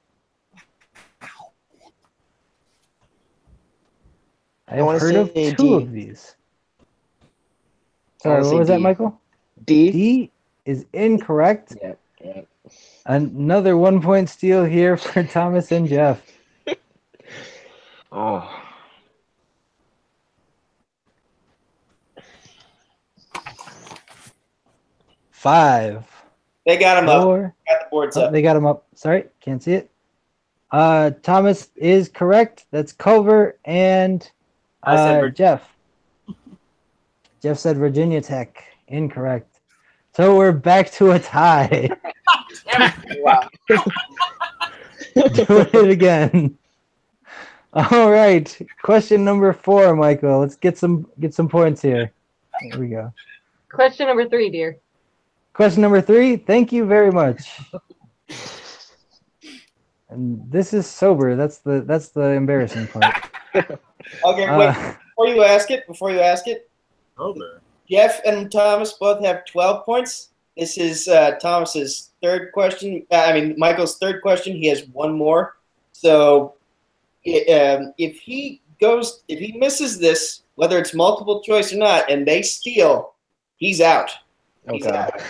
I have heard of two D. of these. Sorry, what was that, Michael? D. D is incorrect. Yeah. Yeah. Another 1 point steal here for Thomas and Jeff. Oh. Five. They got him up. Four. Got the boards Oh, up. they got him up. Sorry, can't see it. Thomas is correct. That's Culver and I said Jeff. Jeff said Virginia Tech. Incorrect. So we're back to a tie. Wow. Doing it again. All right. Question number 4, Michael. Let's get some points here. Here we go. Question number 3, dear. Question number 3. Thank you very much. And this is sober. That's the embarrassing part. Okay, wait. Before you ask it, Over. Jeff and Thomas both have 12 points. This is Thomas's third question. Michael's third question. He has one more. So if he misses this, whether it's multiple choice or not, and they steal, he's out. He's Okay. out.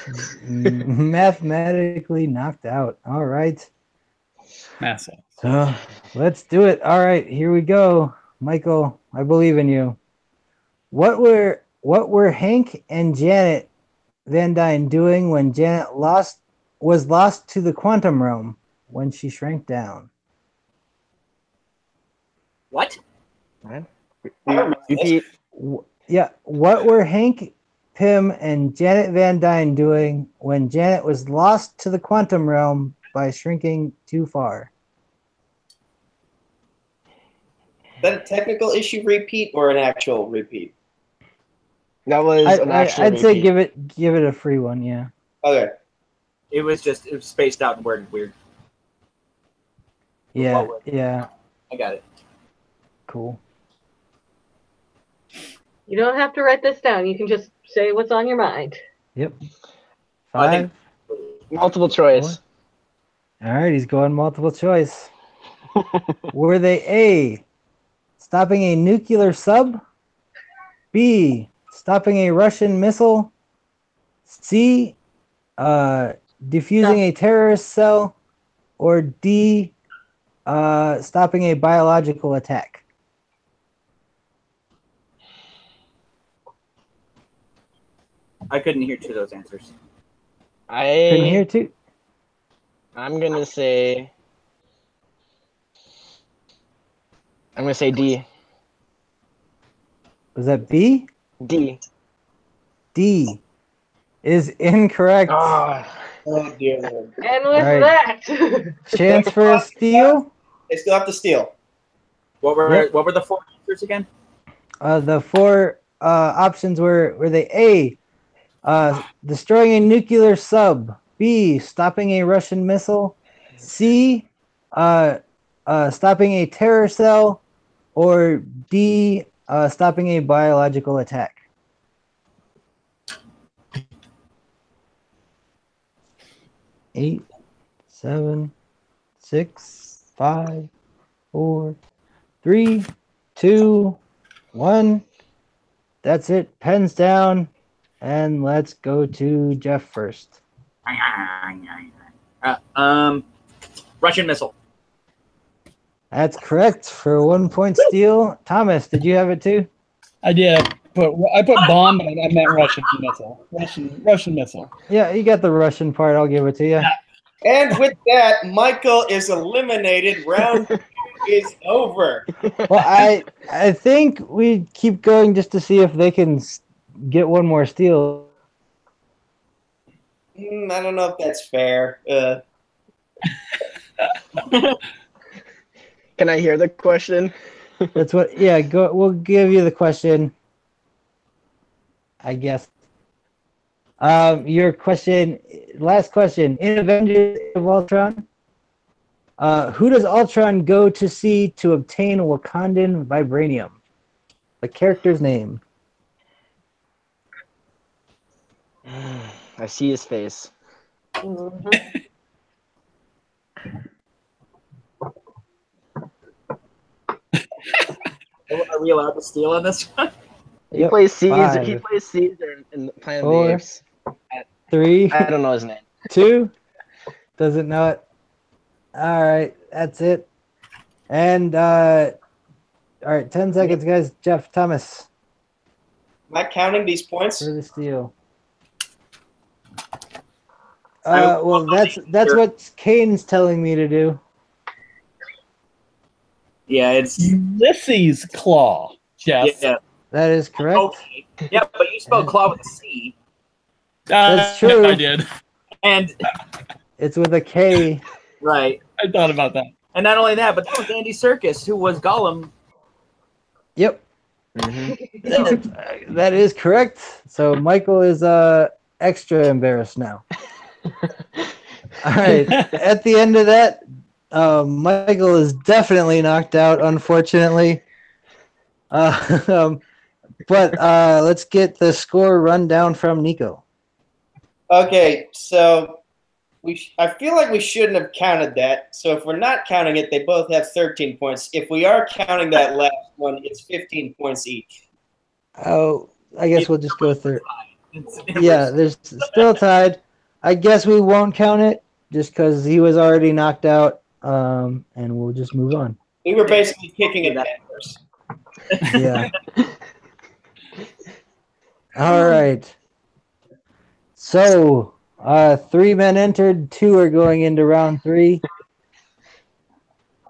Mathematically knocked out. All right. Massive. So let's do it. All right, here we go. Michael, I believe in you. What were Hank and Janet Van Dyne doing when Janet was lost to the quantum realm when she shrank down? What? Repeat. Yeah, what were Hank Pym and Janet Van Dyne doing when Janet was lost to the quantum realm by shrinking too far? Is that a technical issue repeat or an actual repeat? That was an actual I'd say repeat. give it a free one, yeah. Okay. It was spaced out and worded weird. Yeah, What yeah, I got it. cool. You don't have to write this down. You can just say what's on your mind. Yep. I 5. think- Multiple choice. All right, he's going multiple choice. Were they A, stopping a nuclear sub? B, stopping a Russian missile? C, defusing a terrorist cell? Or D, stopping a biological attack? I couldn't hear two of those answers. Couldn't hear too. I'm gonna say D. Was that B? D. D is incorrect. Oh dear Lord. And with Right. that, Chance for a steal? They still have to steal. What were Yep. what were the four answers again? The 4 options were they A, destroying a nuclear sub, B, stopping a Russian missile, C, stopping a terror cell, or D, stopping a biological attack? Eight, 7, 6, 5, 4, 3, 2, 1. That's it. Pens down. And let's go to Jeff first. Russian missile. That's correct for a 1 point steal. Thomas, did you have it too? I did. I put bomb, but I meant Russian missile. Russian missile. Yeah, you got the Russian part. I'll give it to you. And with that, Michael is eliminated. Round 2 is over. Well, I think we keep going just to see if they can get one more steal. I don't know if that's fair. Can I hear the question? That's what. Yeah, go. We'll give you the question. I guess. Your question. Last question. In Avengers of Ultron, who does Ultron go to see to obtain Wakandan vibranium? The character's name. I see his face. Are we allowed to steal on this one? He plays Caesar. Five. He plays Caesar in Planet of Four. the Apes. 3, I don't know his name. 2. Doesn't know it. All right, that's it. And all right, 10 seconds, guys. Jeff, Thomas. Am I counting these points? For the steal. Well, that's what Kane's telling me to do. Yeah, it's Ulysses Claw, Jeff. yeah. That is correct. Okay. Yeah, but you spelled claw with a C. That's true. I did. And It's with a K. right. I thought about that. And not only that, but that was Andy Serkis, who was Gollum. Yep. That is correct. So Michael is extra embarrassed now. All right. At the end of that, Michael is definitely knocked out, unfortunately. But let's get the score rundown from Nico. Okay, so I feel like we shouldn't have counted that. So if we're not counting it, they both have 13 points. If we are counting that last one, it's 15 points each. Oh, I guess we'll just go through. Yeah, there's still tied. I guess we won't count it just because he was already knocked out, and we'll just move on. We were basically kicking it backwards. Yeah. All right. So, 3 men entered, 2 are going into round 3.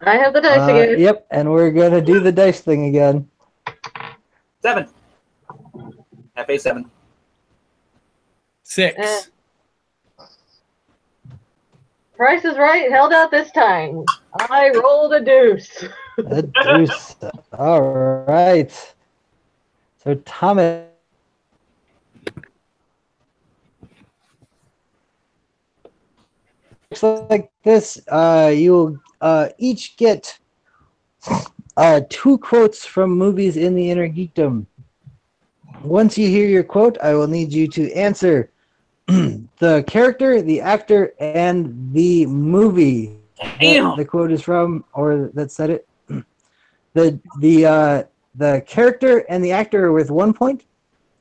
I have the dice again. Yep, and we're going to do the dice thing again. 7. FA7. 6. Price is right. Held out this time. I rolled a deuce. A deuce. All right. So, Thomas. Looks like this. You'll each get 2 quotes from movies in the InnerGeekdom. Once you hear your quote, I will need you to answer the character, the actor, and the movie that the quote is from, or that said it. The character and the actor are worth 1 point,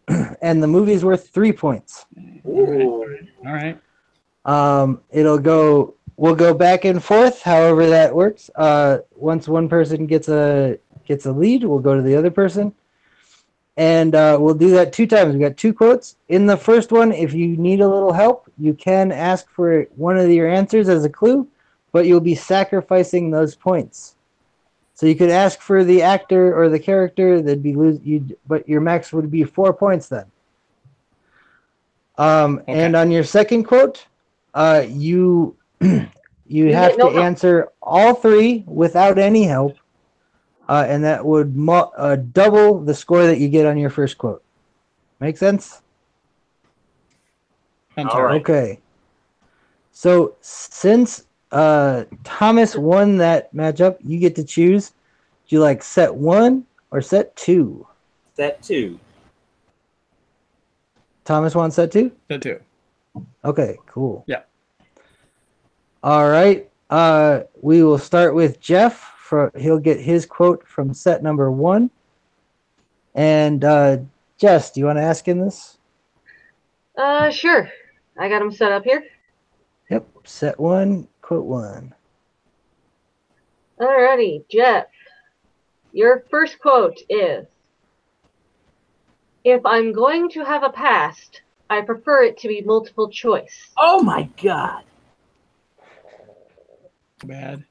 and the movie is worth 3 points. All right. We'll go back and forth, however that works. Once one person gets a lead, we'll go to the other person. And we'll do that 2 times. We got 2 quotes. In the first one, if you need a little help, you can ask for one of your answers as a clue, but you'll be sacrificing those points. So you could ask for the actor or the character, but your max would be 4 points then. Okay. And on your second quote, you have to answer all 3 without any help, and that would double the score that you get on your first quote. Make sense? All right. Okay. So since Thomas won that matchup, you get to choose. Do you like set 1 or set 2? Set 2. Thomas wants set 2? Set 2. Okay, cool. Yeah. All right. We will start with Jeff. He'll get his quote from set number 1. And Jess, do you want to ask him this? Sure. I got him set up here. Yep. Set 1, quote 1. Alrighty, Jeff. Your first quote is, "If I'm going to have a past, I prefer it to be multiple choice." Oh my god. Bad.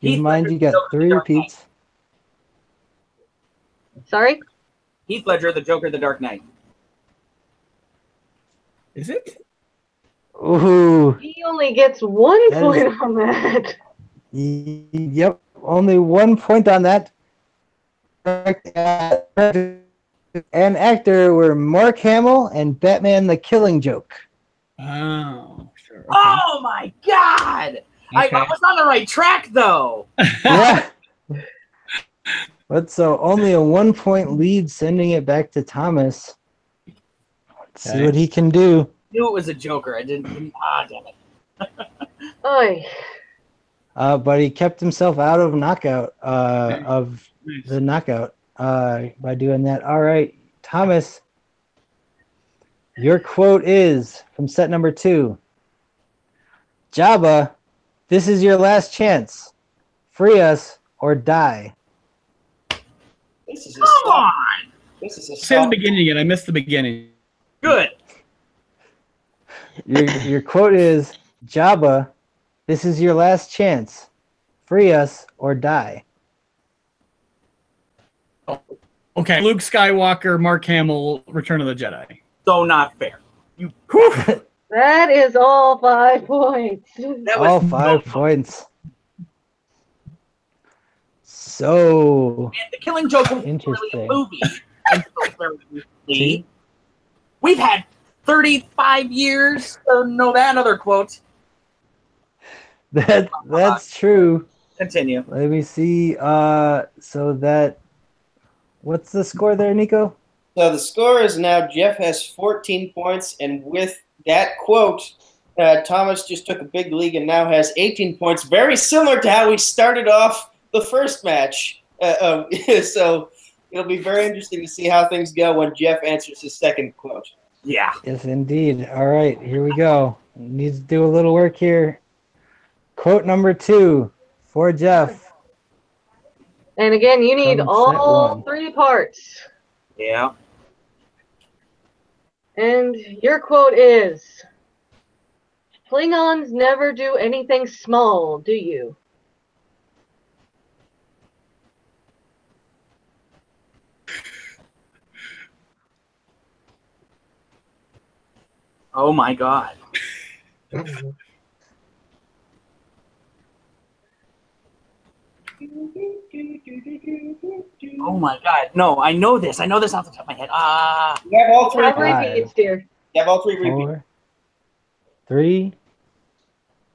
Keep in mind you got 3 repeats. Sorry? Heath Ledger, the Joker, the Dark Knight. Is it? Ooh. He only gets 1 point on that. Yep. Only 1 point on that. And actor were Mark Hamill and Batman the Killing Joke. Oh, sure. Okay. Oh my god! Okay. I was on the right track though. Yeah. But so only a 1 point lead, sending it back to Thomas. Let's see what he can do. I knew it was a Joker. I didn't. Ah, damn it. Oy. but he kept himself out of knockout the knockout by doing that. All right, Thomas, your quote is from set number 2. Jabba, this is your last chance. Free us or die. This is a Come soft- on. This is a Say the soft- beginning again. I missed the beginning. Good. Your quote is, Jabba, this is your last chance. Free us or die. Okay, Luke Skywalker, Mark Hamill, Return of the Jedi. So not fair. That is all 5 points. That All was 5 points. So, And the Killing Joke was really Interesting. a movie. Until very recently. See? We've had 35 years to know that other quote. that's true. Continue. Let me see. So that, what's the score there, Nico? So the score is now Jeff has 14 points, and with that quote, Thomas just took a big lead and now has 18 points, very similar to how we started off the first match. So it'll be very interesting to see how things go when Jeff answers his second quote. Yeah. Yes, indeed. All right, here we go. Need to do a little work here. Quote number 2 for Jeff. And again, you need From set all 1. 3 parts. Yeah. And your quote is, Klingons never do anything small, do you? Oh my god. Oh my god. No, I know this. I know this off the top of my head. You have all three. Have Five. repeats, dear. You have all 3 repeats. 4, 3,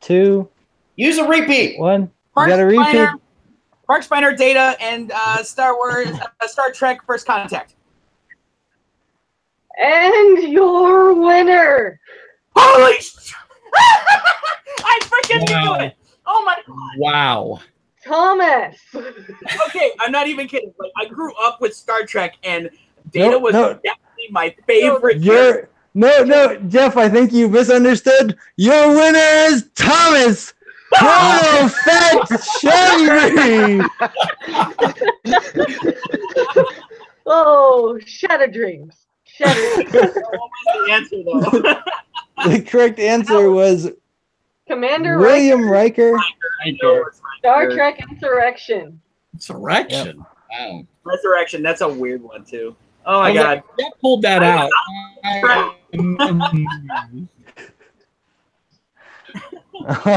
2, Use a repeat. 1. You Mark got a repeat? Spiner, Mark Spiner, Data, and Star Trek First Contact. And your winner, Holy sh- I freaking Wow. knew it! Oh my god. Wow. Thomas. Okay, I'm not even kidding. Like, I grew up with Star Trek, and Data No, was no. definitely my favorite. character. No, Jeff, I think you misunderstood. Your winner is Thomas Chrono Fett Schembri. Oh, shattered dreams. Shattered dreams. What was the answer, though? The correct answer was Commander William Riker. Star Trek Insurrection. Insurrection. Wow. Resurrection. That's a weird one too. Oh my I was god. like, Jeff pulled that out.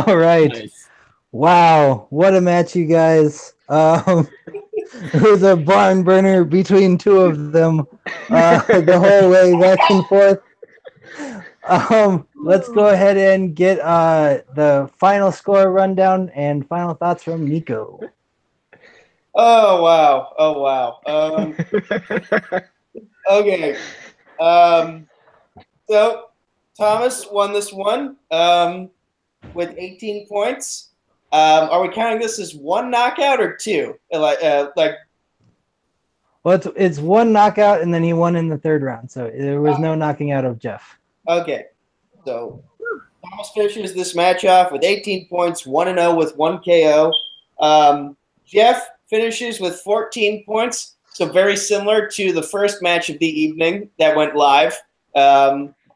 All right. Nice. Wow, what a match, you guys. It was a barn burner between 2 of them the whole way back and forth. Let's go ahead and get the final score rundown and final thoughts from Nico. Oh wow. Okay. So Thomas won this one with 18 points. Are we counting this as 1 knockout or 2? Well, it's 1 knockout, and then he won in the 3rd round, so there was no knocking out of Jeff. Okay. So Thomas finishes this match off with 18 points, 1-0 with 1 KO. Jeff finishes with 14 points, so very similar to the first match of the evening that went live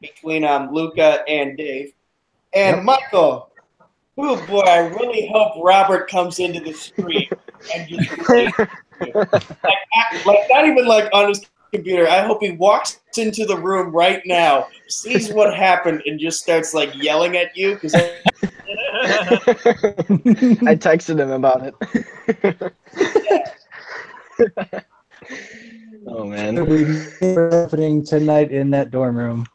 between Luca and Dave. And Michael, oh boy, I really hope Robert comes into the stream and just like not even like on his computer. I hope he walks into the room right now, sees what happened, and just starts like yelling at you because I texted him about it. Oh man. It'll be happening tonight in that dorm room.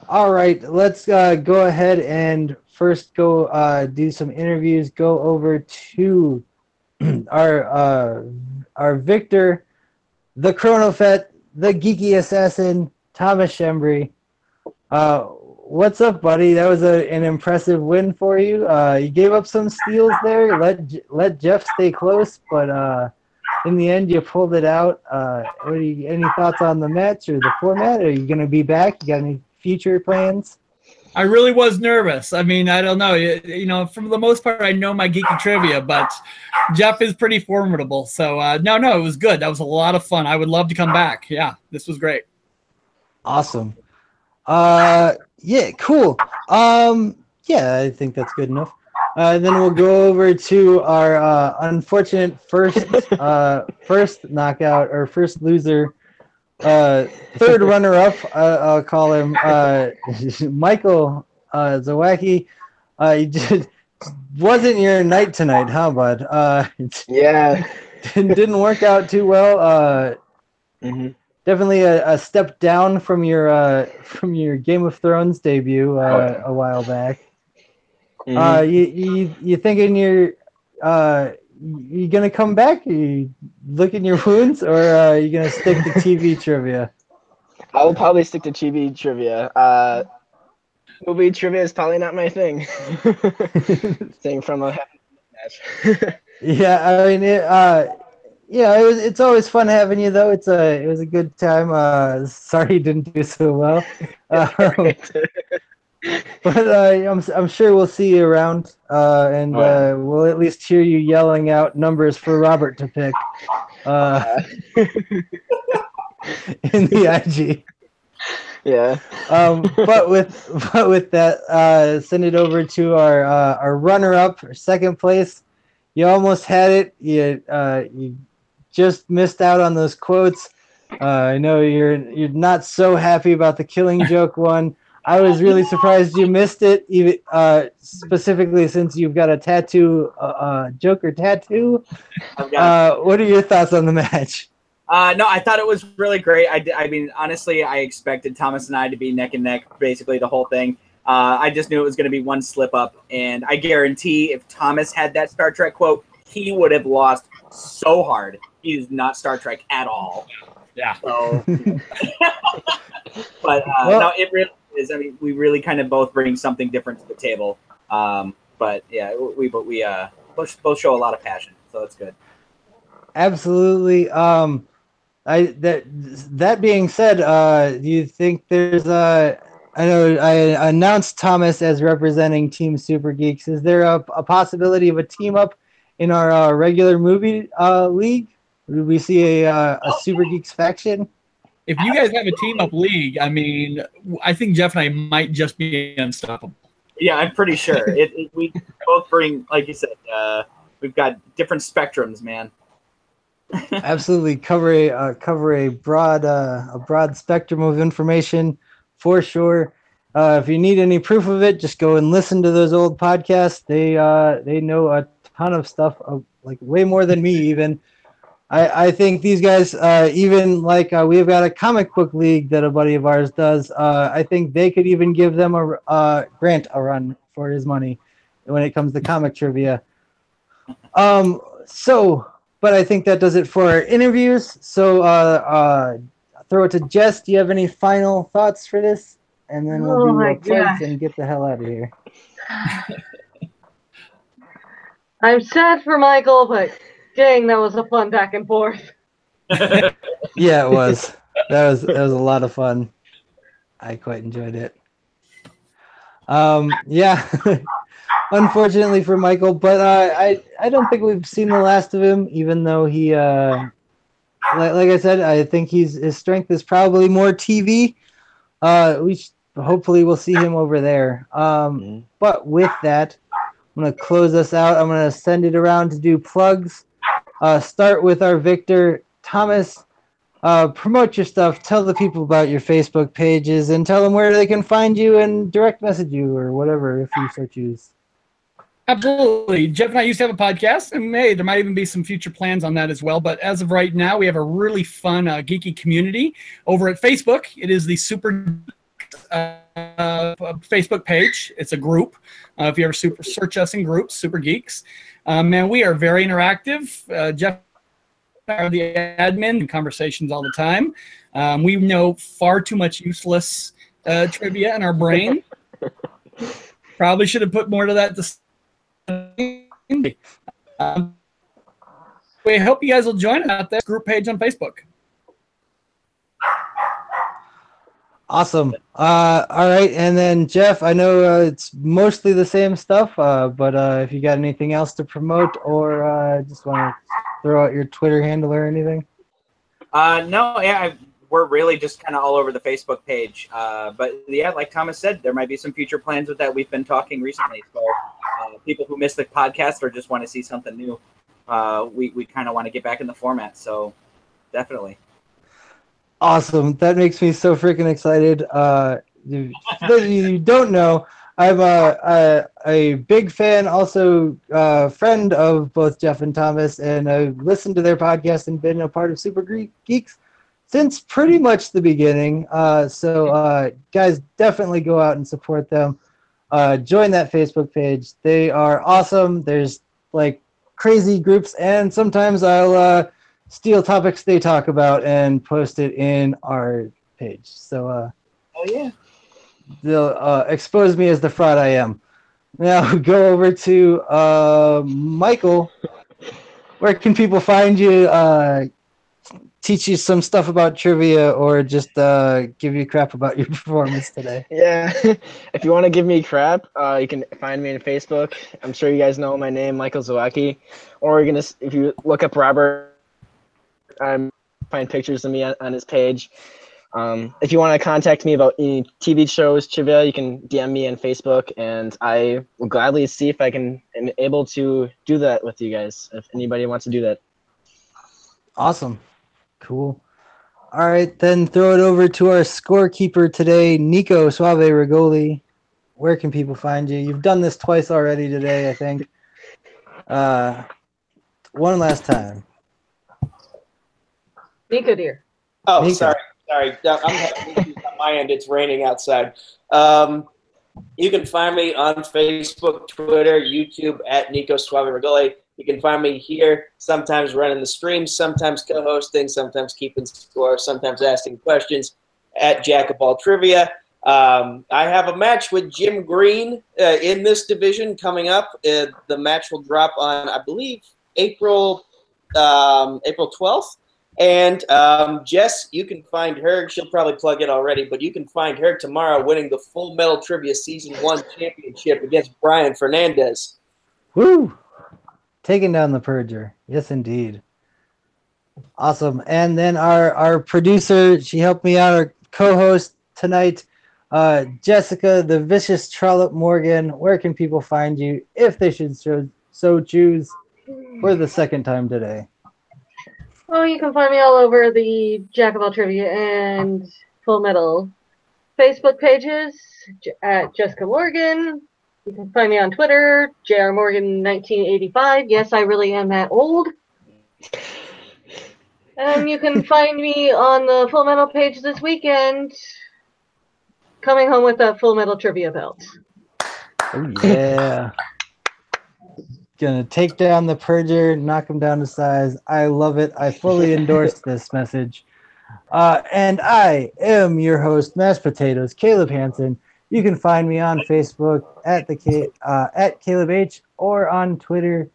All right, let's go ahead and first go do some interviews. Go over to our victor, the Chrono Fett, the Geeky Assassin, Thomas Schembri. what's up, buddy? That was an impressive win for you. You gave up some steals there. Let Jeff stay close, but in the end, you pulled it out. Any thoughts on the match or the format? Are you going to be back? You got any future plans? I really was nervous. I mean, I don't know. You know, for the most part, I know my geeky trivia, but Jeff is pretty formidable. So, no, it was good. That was a lot of fun. I would love to come back. Yeah, this was great. Awesome. Yeah, cool. Yeah, I think that's good enough. Then we'll go over to our unfortunate first knockout or first loser. Third runner-up, I'll call him Michael Zawacki. He just wasn't your night tonight, huh, bud? Yeah. Didn't work out too well. Definitely a step down from your Game of Thrones debut a while back. You thinking you're gonna come back? Are you licking your wounds, or are you gonna stick to TV trivia? I will probably stick to TV trivia. Movie trivia is probably not my thing. Thing from a match. Yeah, I mean, it's always fun having you, though. It was a good time. Sorry you didn't do so well. But I'm sure we'll see you around, and we'll at least hear you yelling out numbers for Robert to pick in the IG. Yeah. But with that, send it over to our runner-up, or second place. You almost had it. You just missed out on those quotes. I know you're not so happy about the Killing Joke one. I was really surprised you missed it, even specifically since you've got a tattoo, Joker tattoo. What are your thoughts on the match? No, I thought it was really great. I mean, honestly, I expected Thomas and I to be neck and neck basically the whole thing. I just knew it was going to be one slip up, and I guarantee if Thomas had that Star Trek quote, he would have lost so hard. He is not Star Trek at all. Yeah. So, but no, it really is. I mean, we really kind of both bring something different to the table. But yeah, we both show a lot of passion, so that's good. Absolutely. That being said, do you think there's I know I announced Thomas as representing Team Super Geeks. Is there a possibility of a team up in our regular movie league? Would we see a Super Geeks faction? If you guys have a team up league, I mean, I think Jeff and I might just be unstoppable. Yeah, I'm pretty sure. We both bring, like you said, we've got different spectrums, man. Absolutely, cover a broad spectrum of information for sure. If you need any proof of it, just go and listen to those old podcasts. They know a ton of stuff, like way more than me even. I think these guys, even like we've got a comic book league that a buddy of ours does. I think they could even give them Grant a run for his money when it comes to comic trivia. But I think that does it for our interviews. So throw it to Jess. Do you have any final thoughts for this? And then we'll do our plugs and get the hell out of here. I'm sad for Michael, but dang, that was a fun back and forth. Yeah, it was. That was a lot of fun. I quite enjoyed it. Yeah. Unfortunately for Michael, but I don't think we've seen the last of him, even though he like I said, I think his strength is probably more TV. Hopefully we'll see him over there. But with that, I'm gonna close us out. I'm gonna send it around to do plugs. Start with our Victor. Thomas, promote your stuff. Tell the people about your Facebook pages and tell them where they can find you and direct message you or whatever if you so choose. Absolutely. Jeff and I used to have a podcast, and hey, there might even be some future plans on that as well. But as of right now, we have a really fun geeky community over at Facebook. It is the Super Facebook page. It's a group. If you ever search us in groups, Super Geeks. And we are very interactive. Jeff and I are the admin and conversations all the time. We know far too much useless trivia in our brain. Probably should have put more to that. We hope you guys will join out there. Group page on Facebook. Awesome. All right, and then Jeff, I know it's mostly the same stuff, but if you got anything else to promote or just want to throw out your Twitter handle or anything? No, yeah, we're really just kind of all over the Facebook page. But yeah, like Thomas said, there might be some future plans with that. We've been talking recently. So people who missed the podcast or just want to see something new, we kind of want to get back in the format. So definitely. Awesome. That makes me so freaking excited. You don't know, I'm a big fan, also friend of both Jeff and Thomas, and I've listened to their podcast and been a part of Super Geeks since pretty much the beginning. So guys, definitely go out and support them. Join that Facebook page. They are awesome. There's like crazy groups, and sometimes I'll steal topics they talk about and post it in our page. So oh yeah, they'll expose me as the fraud I am. Now go over to Michael. Where can people find you? Teach you some stuff about trivia, or just give you crap about your performance today? Yeah, if you want to give me crap, you can find me on Facebook. I'm sure you guys know my name, Michael Zawacki. Or if you look up Robert, find pictures of me on his page. If you want to contact me about any TV shows, trivia, you can DM me on Facebook, and I will gladly see if I am able to do that with you guys, if anybody wants to do that. Awesome. Cool. All right, then throw it over to our scorekeeper today, Nico Suave Regoli. Where can people find you? You've done this twice already today, I think. One last time. Nico, dear. Oh, Nico. sorry. I'm having issues on my end. It's raining outside. You can find me on Facebook, Twitter, YouTube at Nico Suave Regoli. You can find me here, sometimes running the streams, sometimes co-hosting, sometimes keeping score, sometimes asking questions at Jack of All Trivia. I have a match with Jim Green in this division coming up. The match will drop on, I believe, April 12th. And Jess, you can find her. She'll probably plug it already, but you can find her tomorrow winning the Full Metal Trivia Season 1 championship against Brian Fernandez. Woo! Taking down the Purger. Yes, indeed. Awesome. And then our producer, she helped me out, our co-host tonight, Jessica, the Vicious Trollop Morgan. Where can people find you if they should so choose for the second time today? Oh, you can find me all over the Jack of All Trivia and Full Metal Facebook pages at Jessica Morgan. You can find me on Twitter, JRMorgan1985. Yes, I really am that old. And you can find me on the Full Metal page this weekend, coming home with a Full Metal Trivia belt. Oh, yeah. Gonna take down the Purger, knock him down to size. I love it. I fully endorse this message. And I am your host, Mashed Potatoes, Caleb Hansen. You can find me on Facebook at Caleb H, or on Twitter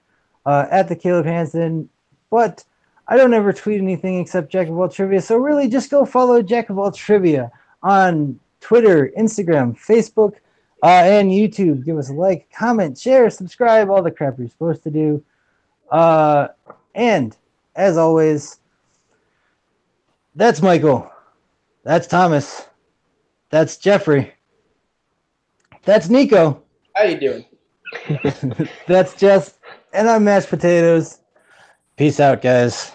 at the Caleb Hansen. But I don't ever tweet anything except Jack of All Trivia. So really, just go follow Jack of All Trivia on Twitter, Instagram, Facebook, and YouTube. Give us a like, comment, share, subscribe, all the crap you're supposed to do. And as always, that's Michael. That's Thomas. That's Jeffrey. That's Nico. How you doing? That's Jess. And I'm Mashed Potatoes. Peace out, guys.